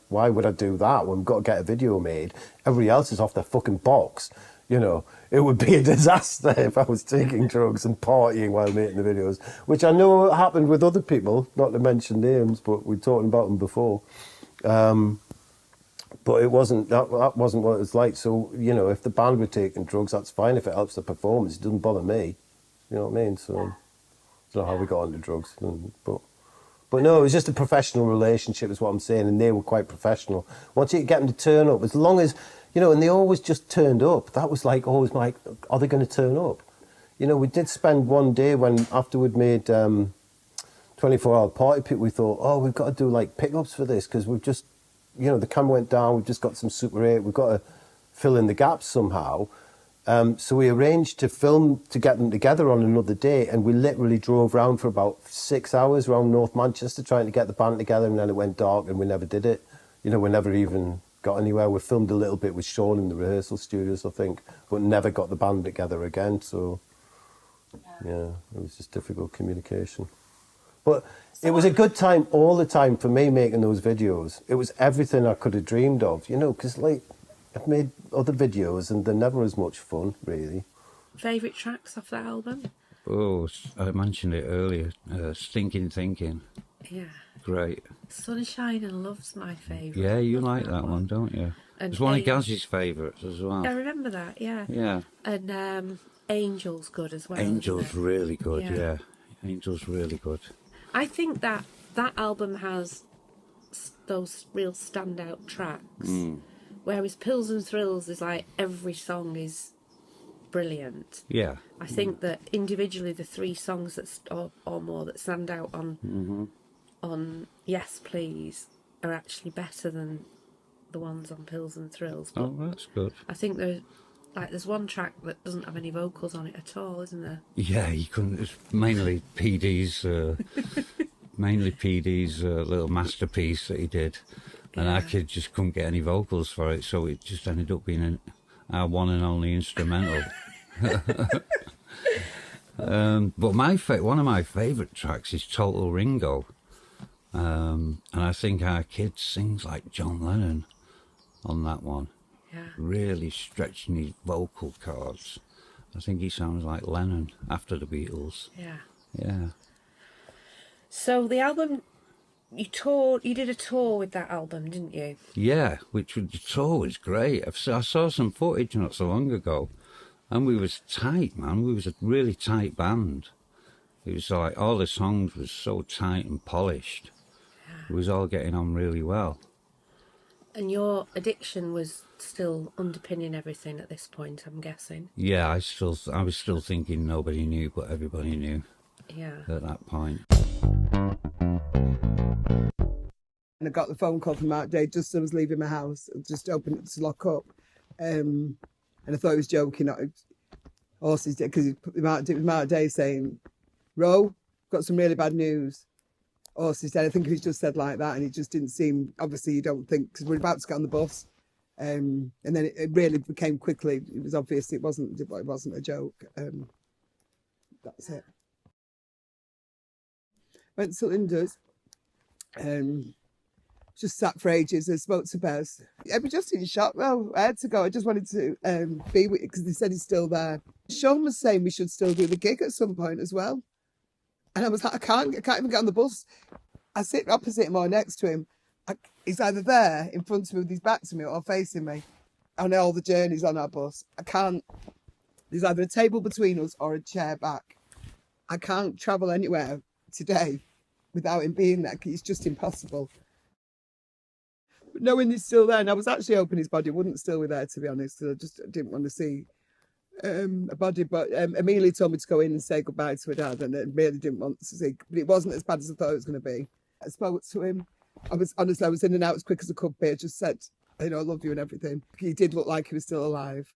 why would I do that when we've got to get a video made? Everybody else is off their fucking box. You know, it would be a disaster if I was taking drugs and partying while making the videos, which I know happened with other people, not to mention names, but we talked about them before. But it wasn't, that wasn't what it was like. So, you know, if the band were taking drugs, that's fine. If it helps the performance, it doesn't bother me. You know what I mean? So, I don't know how we got into drugs. But no, it was just a professional relationship is what I'm saying, and they were quite professional. Once you get them to turn up, as long as, you know, and they always just turned up. That was like, always like, are they going to turn up? You know, we did spend one day when, after we'd made 24-hour Party Pit, we thought, oh, we've got to do like pickups for this, because we've just, you know, the camera went down, we've just got some Super 8, we've got to fill in the gaps somehow. So we arranged to film, to get them together on another day, and we literally drove around for about 6 hours around North Manchester trying to get the band together, and then it went dark and we never did it. You know, we never even got anywhere. We filmed a little bit with Shaun in the rehearsal studios, I think, but never got the band together again. So, yeah, it was just difficult communication. But it was a good time all the time for me making those videos. It was everything I could have dreamed of, you know, because, like, I've made other videos and they're never as much fun, really. Favourite tracks off that album? Oh, I mentioned it earlier. Stinking Thinking. Yeah. Great. Sunshine and Love's my favourite. Yeah, you like that one, don't you? And it's one of Gaz's favourites as well. I remember that, yeah. Yeah. And Angel's good as well. Angel's really good, yeah. Angel's really good. I think that album has those real standout tracks. Whereas Pills and Thrills is like every song is brilliant. Yeah. I think that individually the 3 songs that or more that stand out on Yes Please are actually better than the ones on Pills and Thrills. But oh, that's good. I think there's one track that doesn't have any vocals on it at all, isn't there? Yeah, you couldn't. It's mainly PD's little masterpiece that he did. And I just couldn't get any vocals for it, so it just ended up being our one and only instrumental. But one of my favourite tracks is Total Ringo. And I think our kid sings like John Lennon on that one. Yeah. Really stretching his vocal cords. I think he sounds like Lennon after the Beatles. Yeah. Yeah. So the album... You did a tour with that album, didn't you? Yeah, the tour was great. I saw some footage not so long ago, and we was tight, man. We was a really tight band. It was like all the songs was so tight and polished. Yeah. We was all getting on really well. And your addiction was still underpinning everything at this point, I'm guessing. Yeah, I was still thinking nobody knew, but everybody knew. Yeah. At that point. And I got the phone call from Mark Day just as I was leaving my house. I just opened it to lock up. And I thought he was joking. Horses did, because it was Mark Day saying, Row, got some really bad news. Horses dead. I think he just said like that, and it just didn't seem, obviously you don't think, because we're about to get on the bus. And then it really became quickly, it was obvious it wasn't a joke. That's it. Went to Linda's. Just sat for ages and spoke to Bez. I was just in shock. Well, I had to go. I just wanted to be with it because they said he's still there. Shaun was saying we should still do the gig at some point as well. And I was like, I can't even get on the bus. I sit opposite him or next to him. He's either there in front of me with his back to me or facing me on all the journeys on our bus. I can't. There's either a table between us or a chair back. I can't travel anywhere today without him being there. It's just impossible. But knowing he's still there, and I was actually hoping his body wouldn't still be there, to be honest, because I just didn't want to see a body. But Amelia told me to go in and say goodbye to her dad, and I really didn't want to see. But it wasn't as bad as I thought it was going to be. I spoke to him. I was in and out as quick as I could be. I just said, I love you and everything. He did look like he was still alive.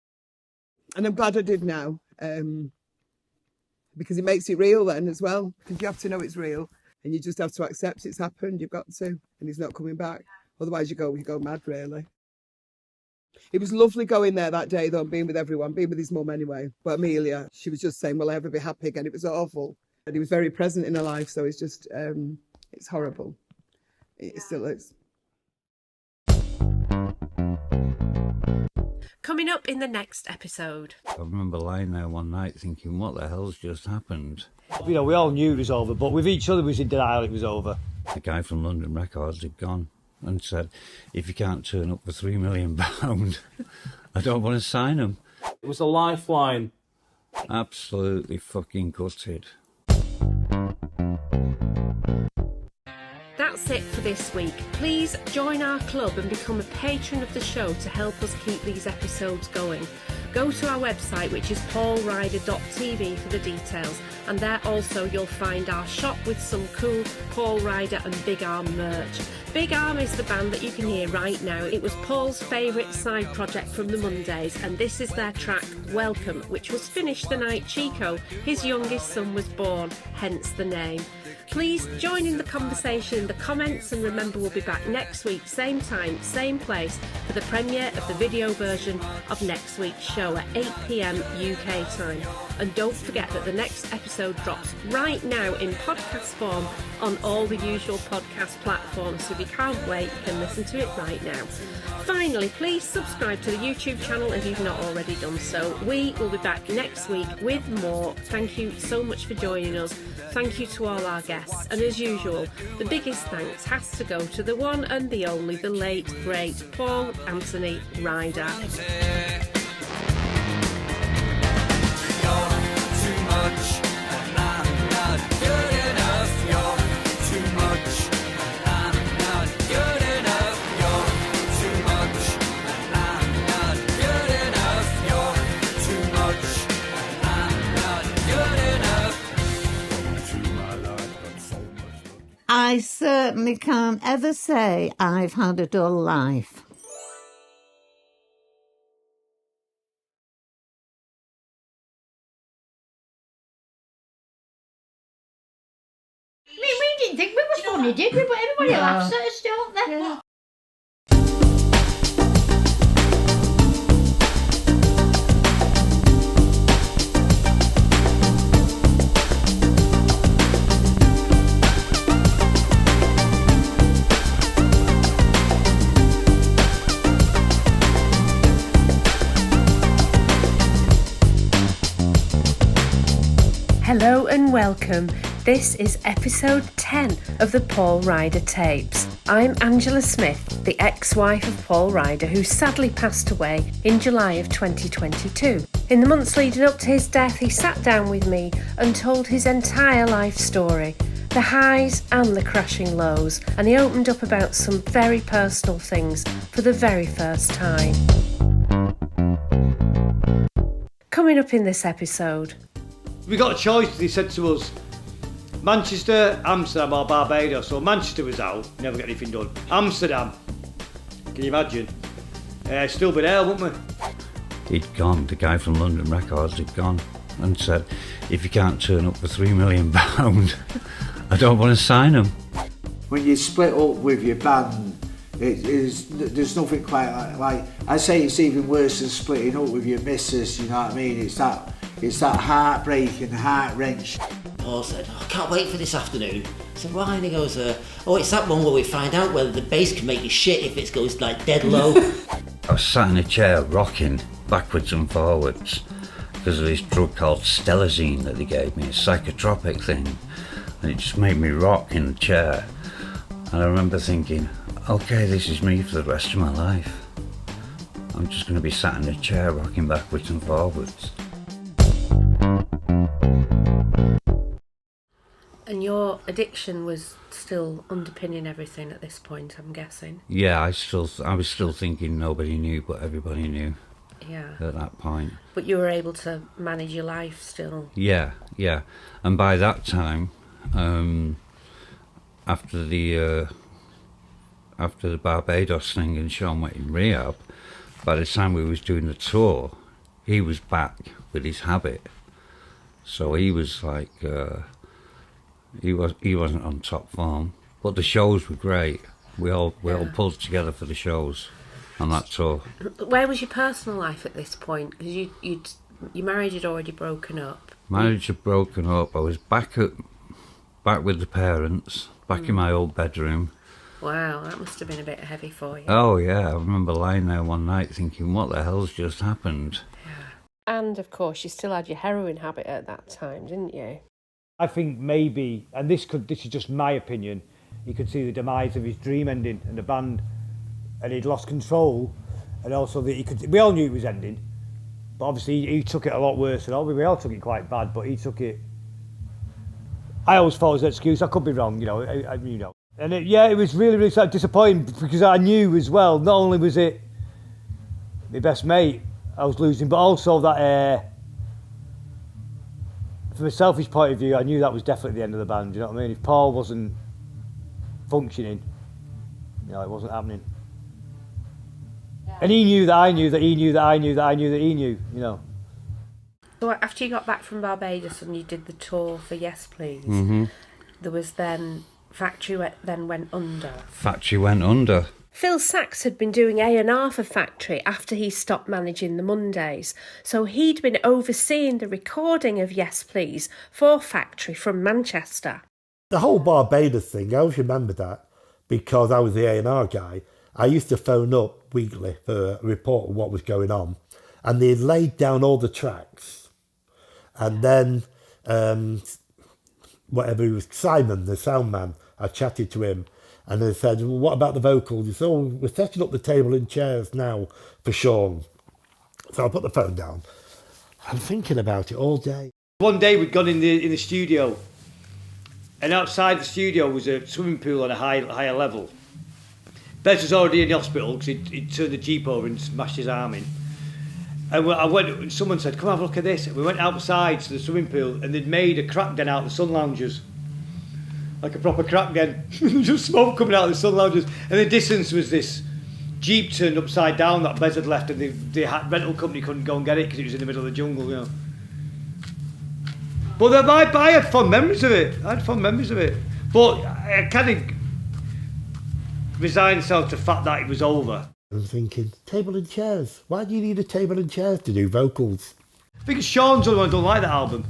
And I'm glad I did now, because it makes it real then as well. Because you have to know it's real, and you just have to accept it's happened. You've got to, and he's not coming back. Otherwise, you go mad, really. It was lovely going there that day, though, and being with everyone, being with his mum anyway. But Amelia, she was just saying, will I ever be happy again? It was awful. And he was very present in her life, so it's just, it's horrible. It still is. Coming up in the next episode. I remember lying there one night thinking, what the hell's just happened? You know, we all knew it was over, but with each other was in denial it was over. The guy from London Records had gone and said, if you can't turn up for £3 million, I don't want to sign them. It was a lifeline. Absolutely fucking gutted. That's it for this week. Please join our club and become a patron of the show to help us keep these episodes going. Go to our website, which is paulryder.tv, for the details, and there also you'll find our shop with some cool Paul Ryder and Big Arm merch. Big Arm is the band that you can hear right now. It was Paul's favourite side project from the Mondays, and this is their track Welcome, which was finished the night Chico, his youngest son, was born, hence the name. Please join in the conversation in the comments, and remember we'll be back next week, same time, same place, for the premiere of the video version of next week's show at 8 p.m. UK time. And don't forget that the next episode drops right now in podcast form on all the usual podcast platforms, so if you can't wait, you can listen to it right now. Finally, please subscribe to the YouTube channel if you've not already done so. We will be back next week with more. Thank you so much for joining us. Thank you to all our guests. And as usual, the biggest thanks has to go to the one and the only, the late, great Paul Anthony Ryder. I certainly can't ever say I've had a dull life. I mean, we didn't think we were funny, did we? But everybody laughs at us, don't they? Yeah. Hello and welcome. This is episode 10 of the Paul Ryder Tapes. I'm Angela Smith, the ex-wife of Paul Ryder, who sadly passed away in July of 2022. In the months leading up to his death, he sat down with me and told his entire life story, the highs and the crashing lows, and he opened up about some very personal things for the very first time. Coming up in this episode. We got a choice. He said to us, Manchester, Amsterdam or Barbados. So Manchester was out, never got anything done. Amsterdam, can you imagine? Still be there, wouldn't we? He'd gone, the guy from London Records had gone and said, if you can't turn up for £3 million, I don't want to sign them. When you split up with your band, there's nothing quite like I say it's even worse than splitting up with your missus, you know what I mean? It's that heartbreak and heart wrench. Paul said, I can't wait for this afternoon. I said, why? And he goes, it's that one where we find out whether the bass can make you shit if it goes like dead low. I was sat in a chair rocking backwards and forwards because of this drug called Stelazine that they gave me, a psychotropic thing, and it just made me rock in the chair. And I remember thinking, okay, this is me for the rest of my life. I'm just going to be sat in a chair rocking backwards and forwards. And your addiction was still underpinning everything at this point, I'm guessing. Yeah, I was still thinking nobody knew, but everybody knew. Yeah. At that point. But you were able to manage your life still. Yeah. And by that time, after the Barbados thing and Shaun went in rehab, by the time we was doing the tour, he was back with his habit. So he was like. He wasn't on top form, but the shows were great. We all pulled together for the shows on that tour. Where was your personal life at this point? Because your marriage had already broken up. Marriage had broken up. I was back with the parents, back in my old bedroom, Wow, that must have been a bit heavy for you. Oh, yeah. I remember lying there one night thinking, what the hell's just happened? And, of course, you still had your heroin habit at that time, didn't you? I think maybe, and this is just my opinion, you could see the demise of his dream ending and the band, and he'd lost control, and also that we all knew it was ending, but obviously he took it a lot worse than all. We all took it quite bad, but he took it. I always thought it was an excuse. I could be wrong, you know. And it was really, really sad, disappointing, because I knew as well. Not only was it my best mate I was losing, but also that. From a selfish point of view, I knew that was definitely the end of the band. You know what I mean? If Paul wasn't functioning, it wasn't happening. Yeah. And he knew that I knew that he knew that I knew that I knew that he knew. You know. So after you got back from Barbados and you did the tour for Yes Please, there was then Factory went under. Factory went under. Phil Sachs had been doing A&R for Factory after he stopped managing the Mondays, so he'd been overseeing the recording of Yes Please for Factory from Manchester. The whole Barbados thing, I always remember that, because I was the A&R guy. I used to phone up weekly for a report of what was going on, and they laid down all the tracks. And then, whatever it was, Simon, the sound man, I chatted to him, and they said, well, what about the vocals? He said, oh, we're setting up the table and chairs now for Shaun. So I put the phone down. I'm thinking about it all day. One day we'd gone in the studio, and outside the studio was a swimming pool on a higher level. Bez was already in the hospital because he'd turned the Jeep over and smashed his arm in. And someone said, come have a look at this. And we went outside to the swimming pool, and they'd made a crack den out of the sun loungers. Like a proper crack den. Just smoke coming out of the sun loungers. And the distance was this Jeep turned upside down that Bez had left, and the rental company couldn't go and get it because it was in the middle of the jungle, you know. But I had fond memories of it. But I kind of resigned myself to the fact that it was over. I'm thinking, table and chairs. Why do you need a table and chairs to do vocals? Because Shaun's the only one who don't like that album.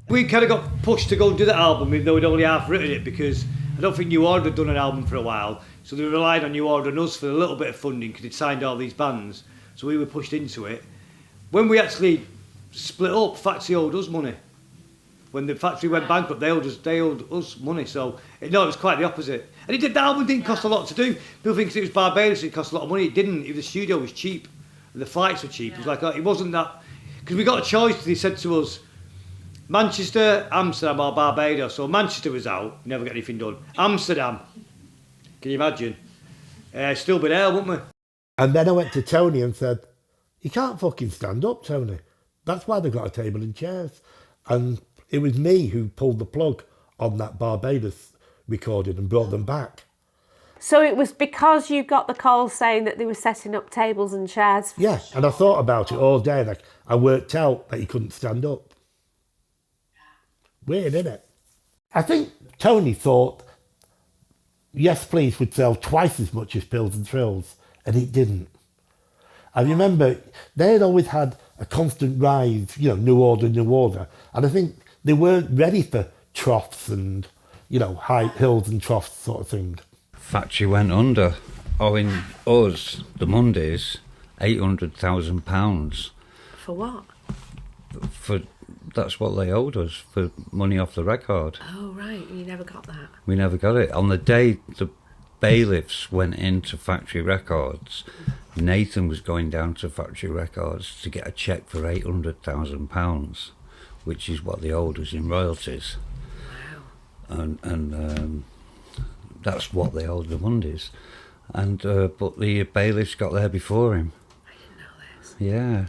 We kind of got pushed to go and do that album, even though we'd only half written it, because I don't think New Order had done an album for a while. So they relied on New Order and us for a little bit of funding because they'd signed all these bands. So we were pushed into it. When we actually split up, Factory owed us money. When the Factory went bankrupt, they owed us money. So it was quite the opposite. And the album didn't cost a lot to do. People think it was Barbados, it cost a lot of money. It didn't. The studio was cheap. And the flights were cheap. It was like, it wasn't that. Because we got a choice. They said to us, Manchester, Amsterdam or Barbados. So Manchester was out, never got anything done. Amsterdam, can you imagine? Still be there, wouldn't we? And then I went to Tony and said, you can't fucking stand up, Tony. That's why they've got a table and chairs. And it was me who pulled the plug on that Barbados recording and brought them back. So it was because you got the call saying that they were setting up tables and chairs? Yeah, and I thought about it all day, and I worked out that he couldn't stand up. Weird, isn't it? I think Tony thought Yes Please would sell twice as much as Pillsnthrills, and it didn't. I remember they had always had a constant rise, New Order, and I think they weren't ready for troughs and, high hills and troughs sort of thing. Factory went under, owing us, the Mondays, £800,000. For what? That's what they owed us, for money off the record. Oh, right, you never got that. We never got it. On the day the bailiffs went into Factory Records, Nathan was going down to Factory Records to get a cheque for £800,000, which is what they owed us in royalties. Wow. And that's what they owed the Mondays. And but the bailiffs got there before him. I didn't know this. Yeah.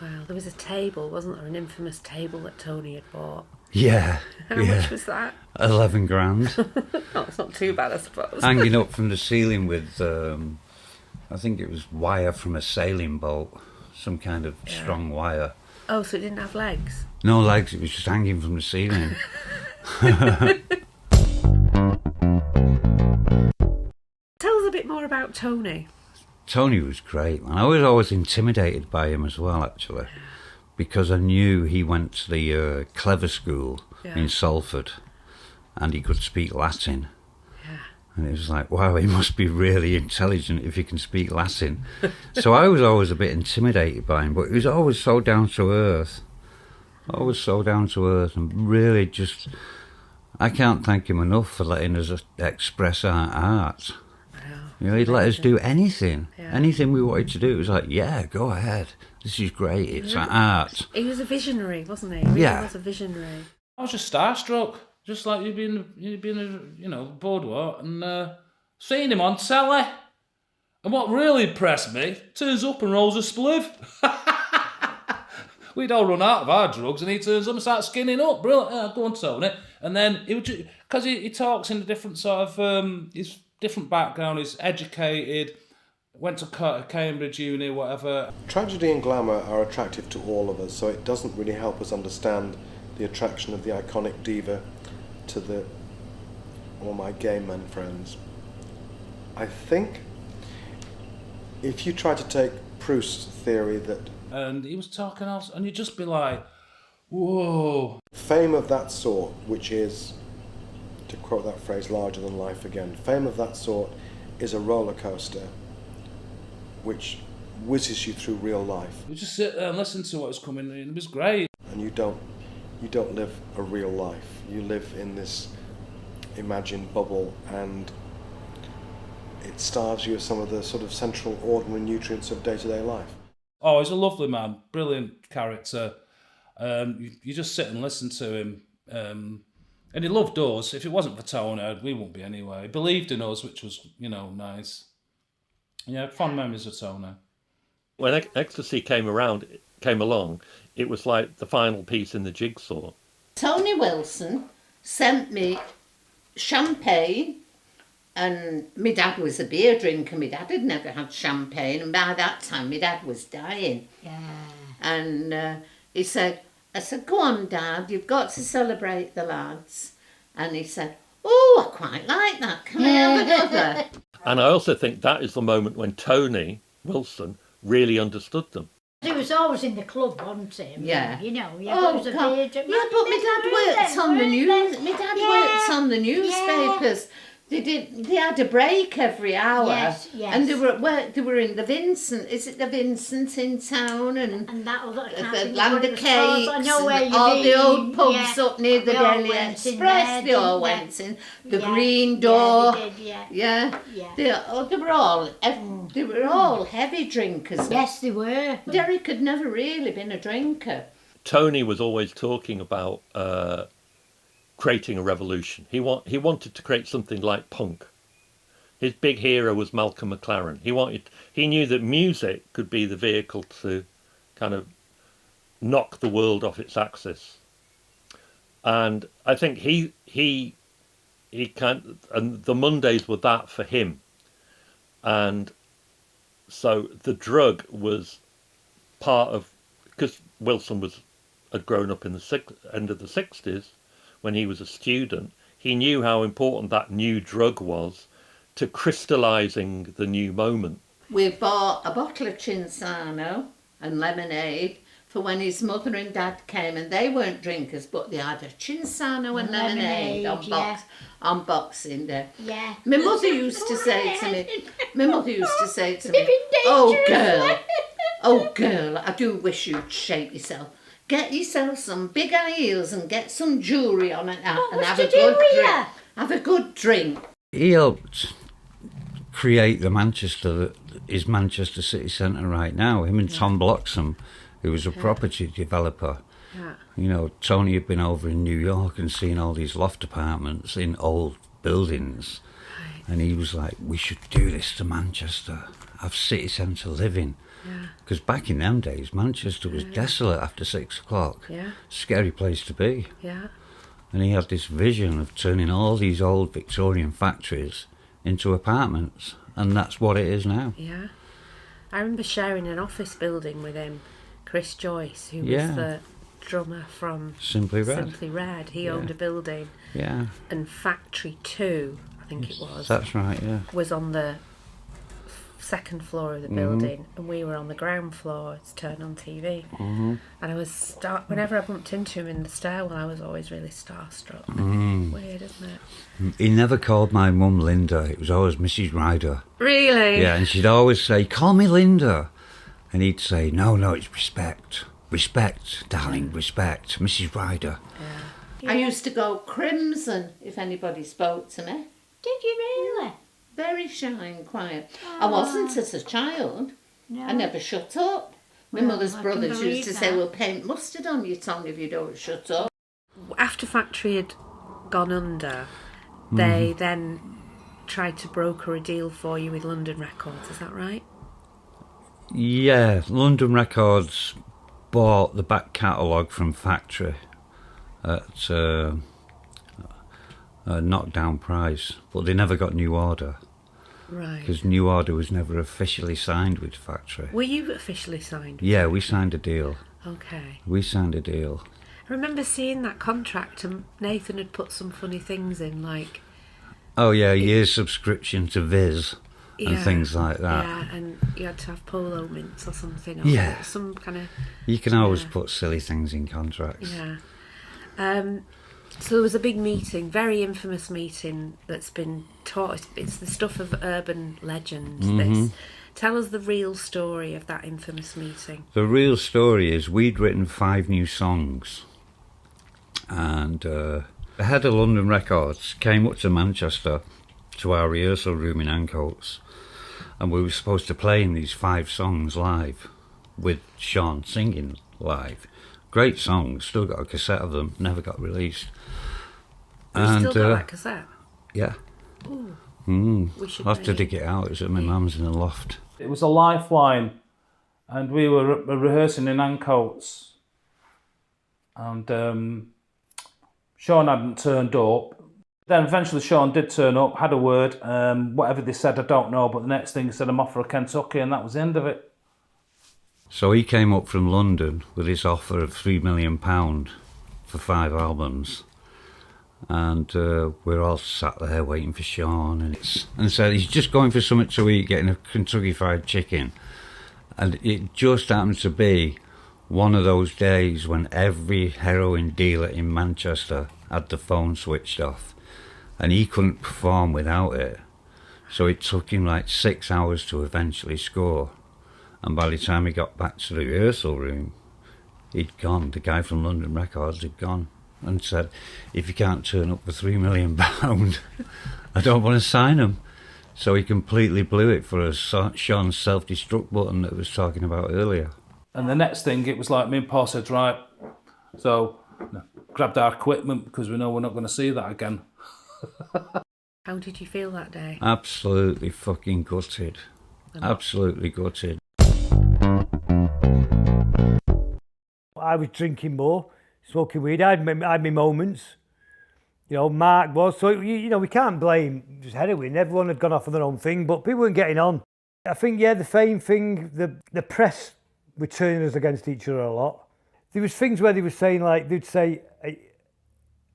Wow, there was a table, wasn't there? An infamous table that Tony had bought. Yeah. How much was that? 11 grand. Oh, it's not too bad, I suppose. Hanging up from the ceiling with, I think it was wire from a sailing boat, some kind of strong wire. Oh, so it didn't have legs? No legs, it was just hanging from the ceiling. Tell us a bit more about Tony. Tony was great, man. I was always intimidated by him as well, actually, because I knew he went to the Clever School in Salford, and he could speak Latin. And it was like, wow, he must be really intelligent if he can speak Latin. So I was always a bit intimidated by him, but he was always so down to earth. Always so down to earth, and really just, I can't thank him enough for letting us express our art. You know, he'd let us do anything. Anything we wanted to do. It was like, yeah, go ahead. This is great. It's art. He was a visionary, wasn't he? He really was a visionary. I was just starstruck. Just like you'd been boardwalk and seeing him on telly. And what really impressed me, turns up and rolls a spliff. We'd all run out of our drugs and he turns up and starts skinning up. Brilliant. Go on, Tony. And then, because he talks in a different sort of, his different background, he's educated, went to Cambridge Uni, whatever. Tragedy and glamour are attractive to all of us, so it doesn't really help us understand the attraction of the iconic diva to all my gay men friends. I think if you try to take Proust's theory that... And he was talking else, and you'd just be like, whoa. Fame of that sort, which is, to quote that phrase, larger than life again, fame of that sort is a roller coaster which whizzes you through real life. You just sit there and listen to what was coming, and it was great. And you don't live a real life. You live in this imagined bubble, and it starves you of some of the sort of central ordinary nutrients of day-to-day life. Oh, he's a lovely man, brilliant character. You just sit and listen to him. And he loved us. If it wasn't for Tony, we wouldn't be anyway. He believed in us, which was, nice. Yeah, fond memories of Tony. When Ecstasy came along, it was like the final piece in the jigsaw. Tony Wilson sent me champagne, and my dad was a beer drinker. My dad had never had champagne, and by that time my dad was dying. Yeah. And I said, go on, Dad, you've got to celebrate the lads. And he said, oh, I quite like that. Can I have another? And I also think that is the moment when Tony Wilson really understood them. He was always in the club, wasn't he? Yeah. There was a beer drink. Yeah, but my dad worked on the news. My dad worked on the newspapers. They had a break every hour. Yes. And they were at work. They were in the Vincent. Is it the Vincent in town? And that other the Land of Cakes. I know where and all mean. the old pubs up near the They all Daily went in Express. there, They all didn't went they? in. The Green Door. Yeah, they did, Yeah. They were all heavy drinkers. Yes, they were. Derek had never really been a drinker. Tony was always talking about creating a revolution. He wanted to create something like punk. His big hero was Malcolm McLaren. He knew that music could be the vehicle to kind of knock the world off its axis. And I think he and the Mondays were that for him. And so the drug was part of, because Wilson had grown up in the end of the 60s when he was a student. He knew how important that new drug was to crystallising the new moment. We bought a bottle of Cinsano and lemonade for when his mother and dad came, and they weren't drinkers, but they had a Cinsano and lemonade on Boxing Day. Yeah. My mother used to say to me, oh girl, I do wish you'd shape yourself. Get yourself some big high heels and get some jewellery on it and have a good drink. Have a good drink. He helped create the Manchester that is Manchester City Centre right now. Him and Tom Bloxham, who was a property developer. Yeah. Tony had been over in New York and seen all these loft apartments in old buildings. Right. And he was like, we should do this to Manchester, have city centre living. Because back in them days, Manchester was desolate after 6 o'clock. Yeah. Scary place to be. Yeah. And he had this vision of turning all these old Victorian factories into apartments, and that's what it is now. Yeah. I remember sharing an office building with him, Chris Joyce, who was the drummer from Simply Red. He owned a building. Yeah. And Factory 2, I think it was. That's right, yeah. Was on the second floor of the building, and we were on the ground floor to turn on TV. And I was whenever I bumped into him in the stairwell, I was always really starstruck. Weird, isn't it? He never called my mum Linda. It was always Mrs. Ryder. Really? Yeah, and she'd always say, "Call me Linda." And he'd say, no, it's respect. Respect, darling, respect. Mrs. Ryder. I used to go crimson if anybody spoke to me. Did you really? Very shy and quiet. I wasn't as a child. No. I never shut up. My Well, mother's I can brothers believe used to say, that. "We'll paint mustard on your tongue if you don't shut up." After Factory had gone under, they then tried to broker a deal for you with London Records, is that right? Yeah, London Records bought the back catalogue from Factory at a knockdown price, but they never got New Order. Right. Because New Order was never officially signed with Factory. Were you officially signed? Yeah, we signed a deal. Okay. We signed a deal. I remember seeing that contract and Nathan had put some funny things in, like... Oh yeah, year's subscription to Viz and things like that. Yeah, and you had to have polo mints or something. Or Yeah. some kind of... You can always put silly things in contracts. Yeah. So there was a big meeting, very infamous meeting that's been taught. It's the stuff of urban legend. This. Tell us the real story of that infamous meeting. The real story is we'd written 5 new songs, and the head of London Records came up to Manchester to our rehearsal room in Ancoats, and we were supposed to play in these 5 songs live with Shaun singing live. Great songs, still got a cassette of them, never got released. You still got that cassette? Yeah. Ooh. I'll have to dig it out. It's at my mum's in the loft. It was a lifeline, and we were rehearsing in Ancoats, and Shaun hadn't turned up. Then eventually Shaun did turn up, had a word. Whatever they said, I don't know, but the next thing he said, "I'm off for Kentucky," and that was the end of it. So he came up from London with his offer of £3 million for 5 albums. And we're all sat there waiting for Shaun, and said he's just going for something to eat, getting a Kentucky Fried Chicken. And it just happened to be one of those days when every heroin dealer in Manchester had the phone switched off, and he couldn't perform without it. So it took him like 6 hours to eventually score. And by the time he got back to the rehearsal room, he'd gone. The guy from London Records had gone and said, "If you can't turn up for £3 million, I don't want to sign him." So he completely blew it for us. Shaun's self-destruct button that I was talking about earlier. And the next thing, it was like me and Paul said, right, so grabbed our equipment because we know we're not going to see that again. How did you feel that day? Absolutely fucking gutted. Absolutely gutted. I was drinking more, smoking weed. I had my moments. You know, Mark was. So, you know, we can't blame just heroin. Everyone had gone off on their own thing, but people weren't getting on. I think, yeah, the fame thing, the press were turning us against each other a lot. There was things where they were saying, like, they'd say,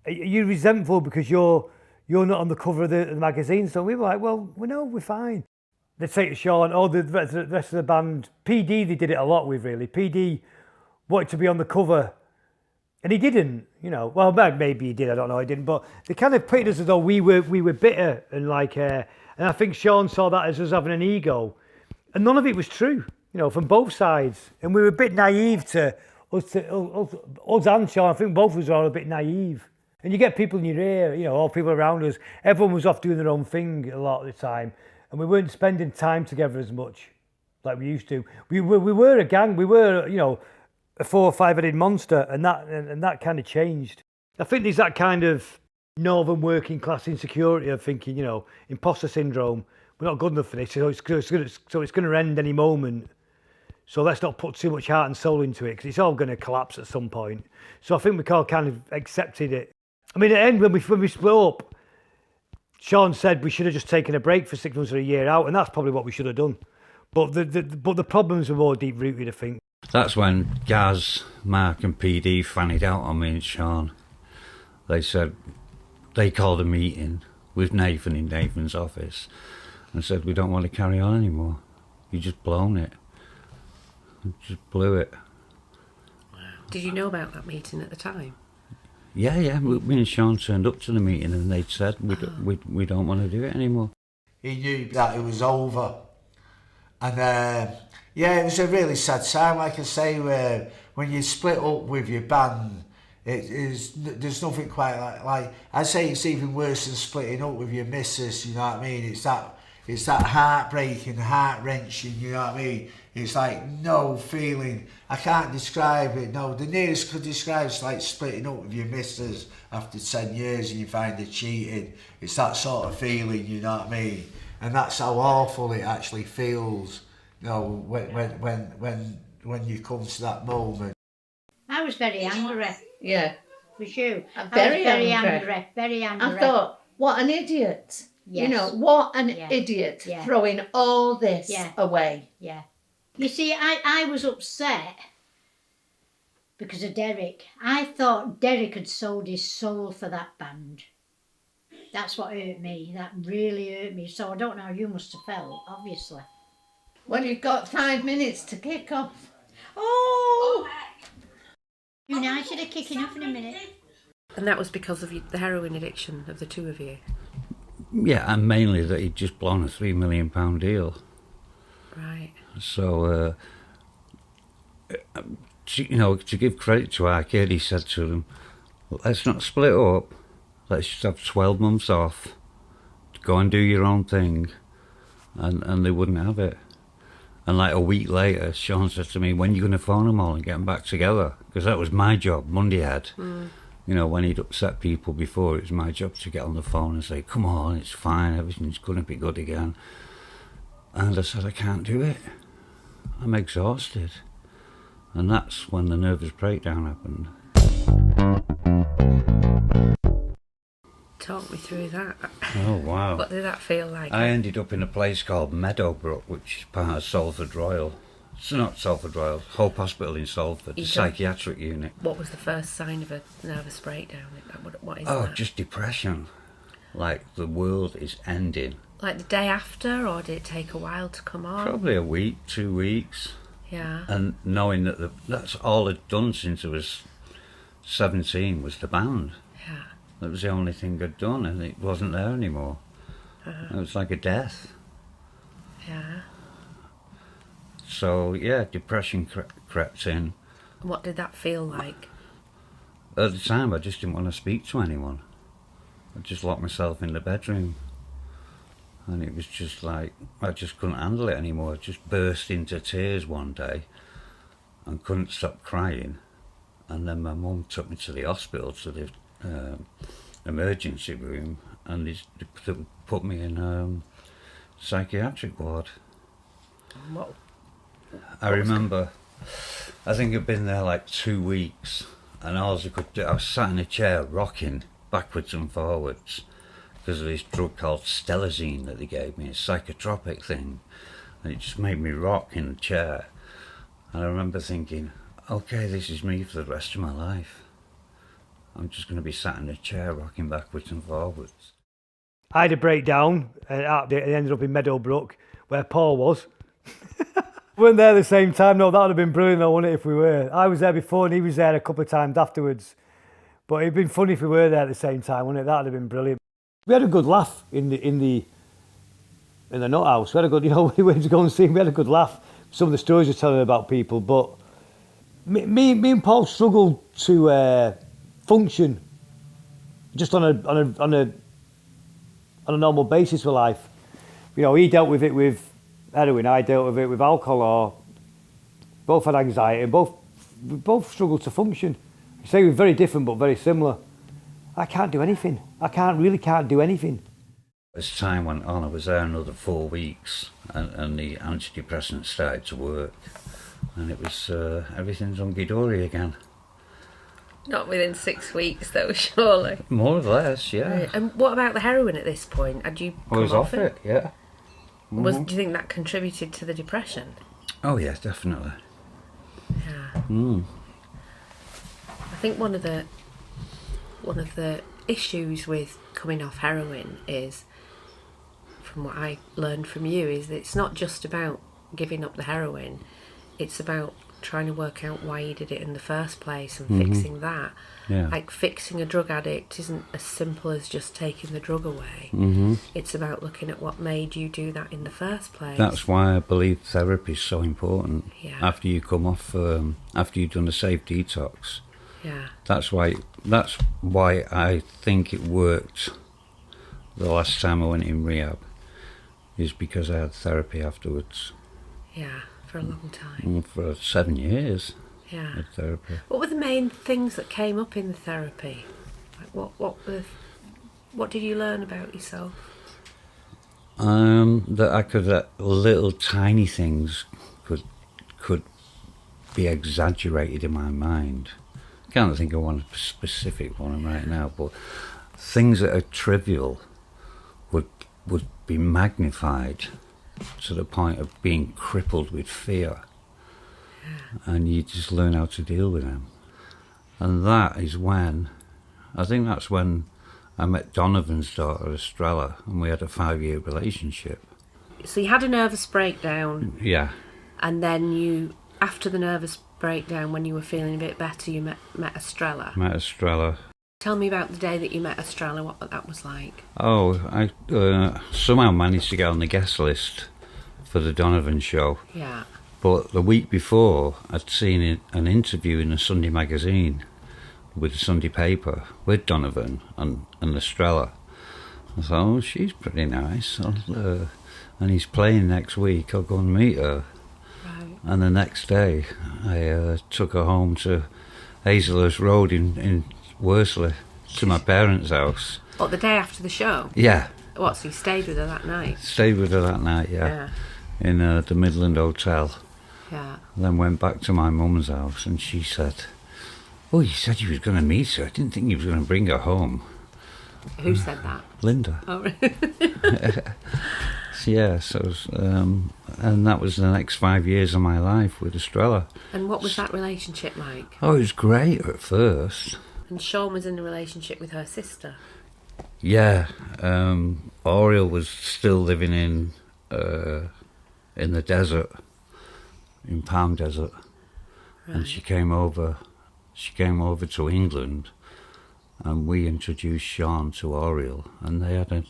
"Are you resentful because you're not on the cover of the magazine?" So we were like, well, no, we're fine. They'd say to Shaun, the rest of the band, PD, they did it a lot with, really. PD wanted to be on the cover, and he didn't, you know. Well, maybe he did, I don't know, he didn't, but they kind of painted us as though we were bitter, and like, and I think Shaun saw that as us having an ego, and none of it was true, you know, from both sides, and we were a bit naive to us and Shaun. I think both of us were all a bit naive, and you get people in your ear, you know, all people around us, everyone was off doing their own thing a lot of the time, and we weren't spending time together as much like we used to. We were a gang, we were, you know, a 4 or 5-headed monster, and that kind of changed. I think there's that kind of northern working class insecurity of thinking, you know, imposter syndrome. We're not good enough for this, so it's going to end any moment. So let's not put too much heart and soul into it, because it's all going to collapse at some point. So I think we all kind of accepted it. I mean, at the end, when we split up, Shaun said we should have just taken a break for 6 months or a year out, and that's probably what we should have done. But the problems were more deep rooted, I think. That's when Gaz, Mark and PD fannied out on me and Shaun. They said, they called a meeting with Nathan in Nathan's office and said, "We don't want to carry on anymore. You just blown it. You just blew it." Did you know about that meeting at the time? Yeah. Me and Shaun turned up to the meeting and they'd said we don't want to do it anymore. He knew that it was over. And yeah, it was a really sad time, like I say, where when you split up with your band, there's nothing quite like I'd say it's even worse than splitting up with your missus, you know what I mean? It's that heartbreaking, heart-wrenching, you know what I mean? It's like no feeling, I can't describe it, no. The nearest I could describe is like splitting up with your missus after 10 years and you find her cheating. It's that sort of feeling, you know what I mean? And that's how awful it actually feels, you know, when you come to that moment. I was very angry. Yeah. With you. Very Very angry. angry. I thought, what an idiot. Yes. You know, what an Yeah. idiot Yeah. throwing all this Yeah. away. Yeah. You see, I was upset because of Derek. I thought Derek had sold his soul for that band. That's what hurt me. That really hurt me. So I don't know how you must have felt, obviously. Well, you've got 5 minutes to kick off. Oh! You and I should have kicking off in a minute. And that was because of the heroin addiction of the two of you? Yeah, and mainly that he'd just blown a £3 million deal. Right. So, to give credit to our kid, he said to them, let's not split up, let's just have 12 months off, go and do your own thing, and they wouldn't have it. And like a week later, Shaun said to me, when are you going to phone them all and get them back together? Because that was my job, Monday head. You know, when he'd upset people before, it was my job to get on the phone and say, come on, it's fine, everything's going to be good again. And I said, I can't do it. I'm exhausted. And that's when the nervous breakdown happened. Talk me through that. Oh, wow. What did that feel like? I ended up in a place called Meadowbrook, which is part of Salford Royal. It's not Salford Royal, Hope Hospital in Salford, the psychiatric unit. What was the first sign of a nervous breakdown? What is that? Oh, just depression. Like the world is ending. Like the day after, or did it take a while to come on? Probably a week, 2 weeks. Yeah. And knowing that that's all I'd done since I was 17 was the band. Yeah. That was the only thing I'd done, and it wasn't there anymore. It was like a death. Yeah. So, yeah, depression crept in. What did that feel like? At the time, I just didn't want to speak to anyone. I just locked myself in the bedroom. And it was just like, I just couldn't handle it anymore. I just burst into tears one day and couldn't stop crying. And then my mum took me to the hospital, to the emergency room, and they put me in psychiatric ward. What? I remember, I think I'd been there like 2 weeks, and all I could do, I was sat in a chair rocking backwards and forwards because of this drug called Stelazine that they gave me, a psychotropic thing, and it just made me rock in the chair. And I remember thinking, okay, this is me for the rest of my life. I'm just going to be sat in a chair rocking backwards and forwards. I had a breakdown and it ended up in Meadowbrook, where Paul was. We weren't there at the same time. No, that would have been brilliant though, wouldn't it, if we were? I was there before and he was there a couple of times afterwards. But it'd been funny if we were there at the same time, wouldn't it? That would have been brilliant. We had a good laugh in the nut house. We had a good, we went to go and see him. We had a good laugh. Some of the stories we're telling about people, but me and Paul struggled to function just on a normal basis for life. He dealt with it with heroin, I dealt with it with alcohol, or both had anxiety, we both struggled to function. I say we're very different but very similar. I can't do anything. I really can't do anything. As time went on, I was there another 4 weeks, and the antidepressants started to work, and it was everything's hunky-dory again. Not within 6 weeks, though, surely. More or less, yeah. Right. And what about the heroin at this point? Had you I was come off it, yeah. Do you think that contributed to the depression? Oh yeah, definitely. Yeah. I think one of the issues with coming off heroin is, from what I learned from you, is that it's not just about giving up the heroin. It's about trying to work out why you did it in the first place and Mhm. fixing that. Yeah. Like fixing a drug addict isn't as simple as just taking the drug away. Mhm. It's about looking at what made you do that in the first place. That's why I believe therapy is so important. Yeah. After you come off, after you've done a safe detox. Yeah. That's why I think it worked the last time I went in rehab, is because I had therapy afterwards. Yeah, for a long time. For 7 years. Yeah. I had therapy. What were the main things that came up in the therapy? Like what did you learn about yourself? That I could little tiny things could be exaggerated in my mind. I can't think of one specific one right now, but things that are trivial would be magnified to the point of being crippled with fear. And you just learn how to deal with them. And that is when, I think that's when I met Donovan's daughter, Estrella, and we had a 5-year relationship. So you had a nervous breakdown. Yeah. And then after the nervous breakdown, when you were feeling a bit better, you met Estrella. Met Estrella. Tell me about the day that you met Estrella, what that was like. Oh, I somehow managed to get on the guest list for the Donovan show. Yeah. But the week before, I'd seen an interview in a Sunday magazine with the Sunday paper with Donovan and Estrella. I thought, oh, she's pretty nice. And he's playing next week. I'll go and meet her. Right. And the next day, I took her home to Hazelhurst Road in Worsley, to my parents' house. What, the day after the show? Yeah. What, so you stayed with her that night? Stayed with her that night, yeah. In the Midland Hotel. Yeah. Then went back to my mum's house, and she said, oh, you said you was going to meet her. I didn't think you was going to bring her home. Who said that? Linda. Oh, really? Yeah, and that was the next 5 years of my life with Estrella. And what was that relationship like? Oh, it was great at first. And Shaun was in a relationship with her sister. Yeah, Oriel was still living in the desert, in Palm Desert, and she came over to England, and we introduced Shaun to Oriel, and they had a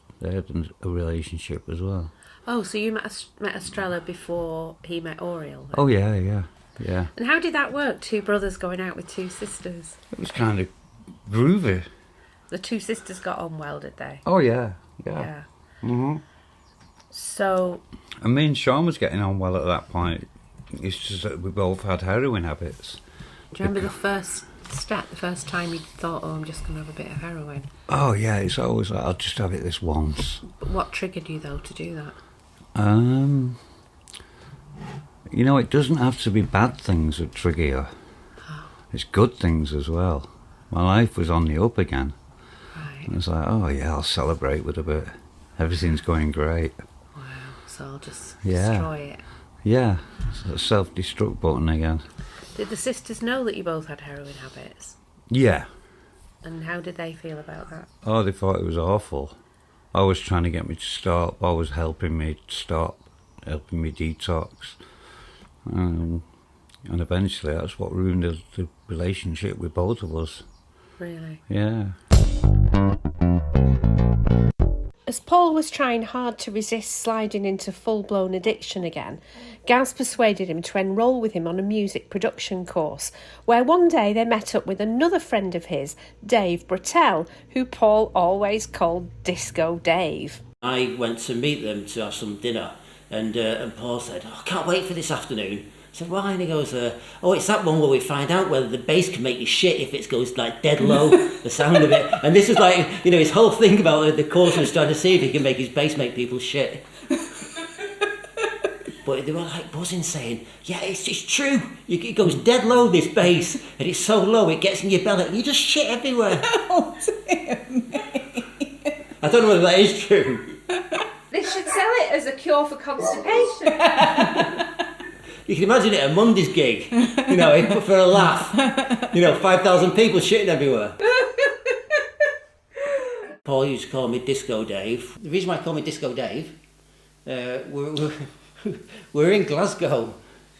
relationship as well. Oh, so you met Estrella before he met Oriel? Oh yeah. And how did that work? Two brothers going out with two sisters? It was kind of groovy. The two sisters got on well, did they? Oh yeah. Mm-hmm. So... And me and Shaun was getting on well at that point. It's just that we both had heroin habits. Do you remember the first step, the first time you thought, oh, I'm just going to have a bit of heroin? Oh yeah, it's always like, I'll just have it this once. But what triggered you, though, to do that? It doesn't have to be bad things that trigger you. It's good things as well. My life was on the up again. Right. And it's like, oh yeah, I'll celebrate with a bit. Everything's going great. Wow, so I'll just Yeah. destroy it. Yeah, it's a self-destruct button again. Did the sisters know that you both had heroin habits? Yeah. And how did they feel about that? Oh, they thought it was awful. Always trying to get me to stop, always helping me to stop, helping me detox. And eventually that's what ruined the relationship with both of us. Really? Yeah. As Paul was trying hard to resist sliding into full-blown addiction again, Gaz persuaded him to enrol with him on a music production course, where one day they met up with another friend of his, Dave Brattell, who Paul always called Disco Dave. I went to meet them to have some dinner, and Paul said, oh, I can't wait for this afternoon. I said, why? And he goes, oh, it's that one where we find out whether the bass can make you shit if it goes like dead low, the sound of it. And this was like, his whole thing about the course was trying to see if he can make his bass make people shit. But they were like buzzing saying, yeah, it's true. It goes dead low, this bass, and it's so low it gets in your belly and you just shit everywhere. Oh, dear me. I don't know whether that is true. They should sell it as a cure for constipation. You can imagine it at a Mondays gig, for a laugh. 5,000 people shitting everywhere. Paul used to call me Disco Dave. The reason why I call me Disco Dave, we're in Glasgow,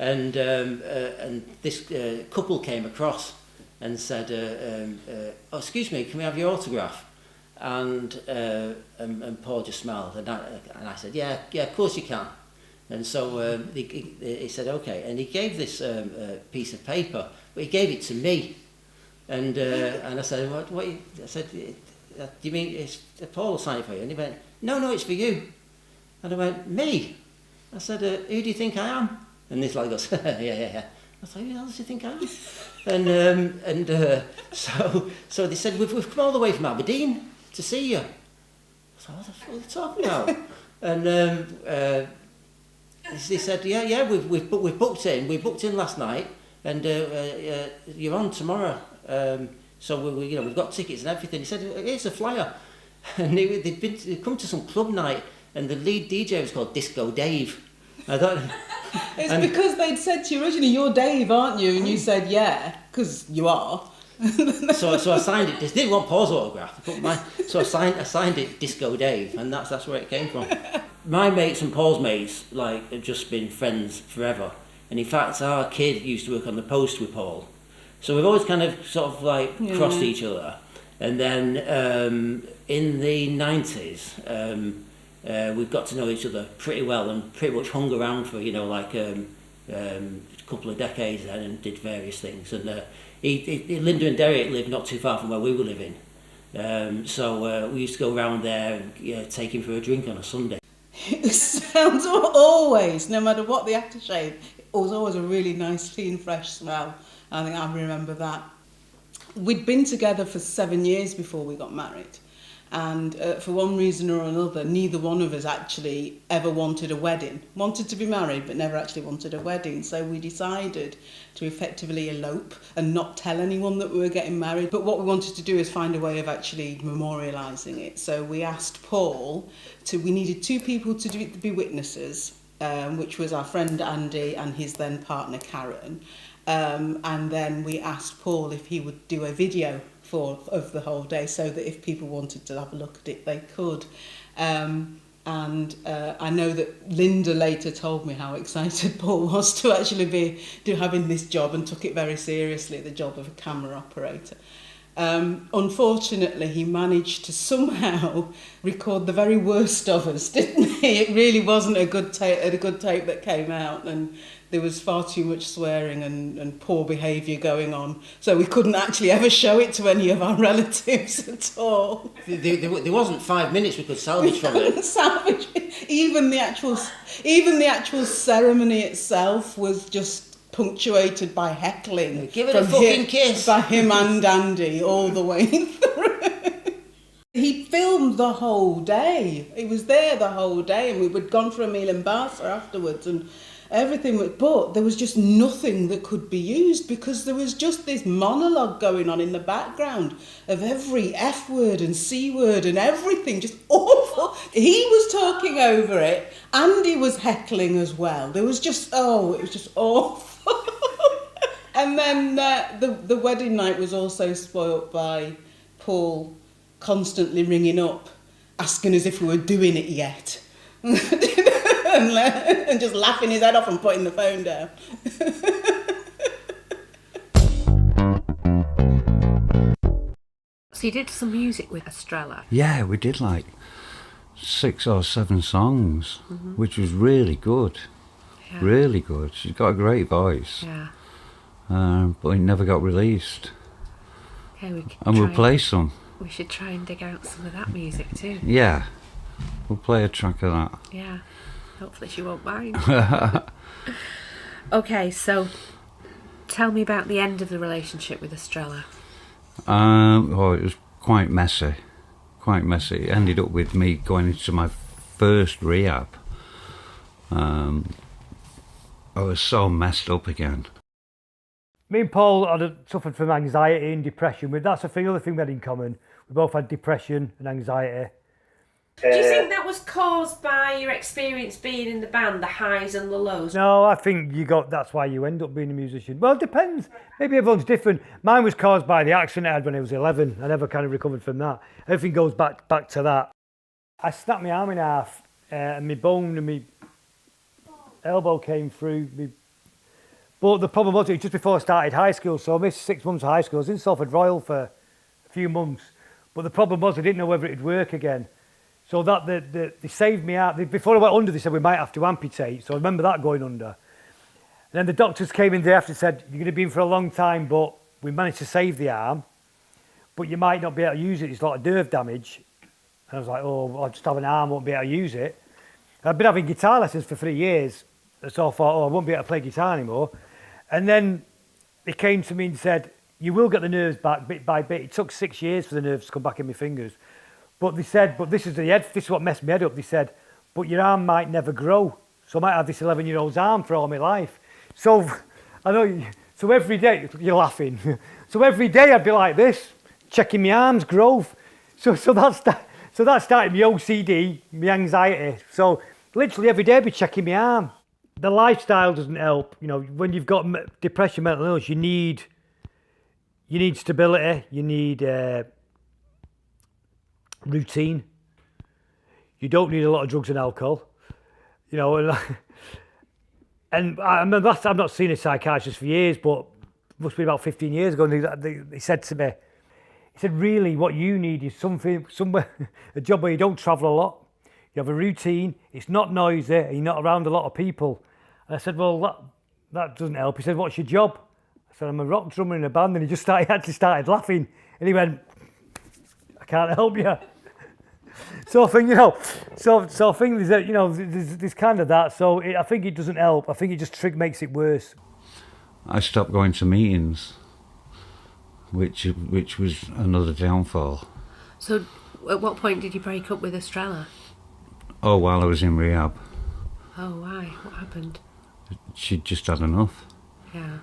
and this couple came across and said, oh, excuse me, can we have your autograph? And Paul just smiled, and I said, yeah, of course you can. And so he said, okay, and he gave this piece of paper, but he gave it to me, and I said, what? I said, do you mean it's Paul will sign it for you? And he went, no, it's for you. And I went, me? I said, who do you think I am? And this lad goes, yeah. I thought, who else do you think I am? And so they said, we've come all the way from Aberdeen to see you. I thought, what the fuck are you talking about? And they said, yeah, we've booked in. We booked in last night, and you're on tomorrow. So we've got tickets and everything. He said, here's a flyer. And they'd come to some club night, and the lead DJ was called Disco Dave. I thought. It's because they'd said to you originally, you're Dave, aren't you? And you said, yeah, because you are. so I signed it. Didn't want Paul's autograph. So I signed it Disco Dave, and that's where it came from. My mates and Paul's mates have just been friends forever. And in fact, our kid used to work on the post with Paul, so we've always kind of crossed each other. And then in the 90s, we got to know each other pretty well and pretty much hung around for a couple of decades then, and did various things. And Linda and Derek lived not too far from where we were living, so we used to go around there and take him for a drink on a Sunday. It sounds always, no matter what the aftershave, it was always a really nice, clean, fresh smell. I think I remember that. We'd been together for 7 years before we got married. And for one reason or another, neither one of us actually ever wanted a wedding. Wanted to be married, but never actually wanted a wedding. So we decided to effectively elope and not tell anyone that we were getting married. But what we wanted to do is find a way of actually memorialising it. So we asked Paul we needed 2 people to be witnesses, which was our friend Andy and his then partner Karen. And then we asked Paul if he would do a video of the whole day, so that if people wanted to have a look at it, they could. And I know that Linda later told me how excited Paul was to actually be having this job, and took it very seriously, the job of a camera operator. Unfortunately, he managed to somehow record the very worst of us, didn't he? It really wasn't a good tape that came out, and there was far too much swearing and poor behaviour going on, so we couldn't actually ever show it to any of our relatives at all. There wasn't 5 minutes we could salvage from it. Salvage it. Even the actual ceremony itself was just punctuated by heckling. Give it a fucking kiss. By him and Andy all the way through. He filmed the whole day. He was there the whole day, and we'd gone for a meal in Barca afterwards, and everything was, but there was just nothing that could be used, because there was just this monologue going on in the background of every F word and C word and everything, just awful. He was talking over it, Andy was heckling as well. There was just, it was just awful. And then the wedding night was also spoilt by Paul constantly ringing up, asking us if we were doing it yet. And just laughing his head off and putting the phone down. So you did some music with Estrella? Yeah, we did 6 or 7 songs, which was really good. Yeah. Really good. She's got a great voice. Yeah. But it never got released. Okay, we'll play some. We should try and dig out some of that music too. Yeah. We'll play a track of that. Yeah. Hopefully she won't mind. Okay, so tell me about the end of the relationship with Estrella. It was quite messy. Quite messy. It ended up with me going into my first rehab. I was so messed up again. Me and Paul had suffered from anxiety and depression. That's another thing we had in common. We both had depression and anxiety. Do you think that was caused by your experience being in the band, the highs and the lows? No, I think that's why you end up being a musician. Well, it depends. Maybe everyone's different. Mine was caused by the accident I had when I was 11. I never kind of recovered from that. Everything goes back to that. I snapped my arm in half, and my bone and my elbow came through. But the problem was, it was just before I started high school, so I missed 6 months of high school. I was in Salford Royal for a few months. But the problem was, I didn't know whether it'd work again. So that they saved me out. Before I went under, they said we might have to amputate. So I remember that going under. And then the doctors came in the day after and said, you're going to be in for a long time, but we managed to save the arm. But you might not be able to use it. It's a lot of nerve damage. And I was like, oh, I'll just have an arm, won't be able to use it. And I've been having guitar lessons for 3 years. So I thought, oh, I won't be able to play guitar anymore. And then they came to me and said, you will get the nerves back bit by bit. It took 6 years for the nerves to come back in my fingers. But they said, but this is what messed my head up. They said, but your arm might never grow. So I might have this 11-year-old's arm for all my life. So I know, so every day, you're laughing. So every day I'd be like this, checking my arm's growth. So that started my OCD, my anxiety. So literally every day I'd be checking my arm. The lifestyle doesn't help. You know, when you've got depression, mental illness, you need stability, you need routine. You don't need a lot of drugs and alcohol, you know. And I remember I've not seen a psychiatrist for years, but it must be about 15 years ago. And they said to me, he said, really, what you need is somewhere, a job where you don't travel a lot, you have a routine, it's not noisy, and you're not around a lot of people. And I said, well, that doesn't help. He said, what's your job? I said, I'm a rock drummer in a band. And he just actually started laughing. And he went, I can't help you. So I think, you know, so I think there's, you know, there's kind of that. So I think it doesn't help. I think it just makes it worse. I stopped going to meetings, which was another downfall. So at what point did you break up with Estrella? Oh, while I was in rehab. Oh, why? What happened? She'd just had enough. Yeah.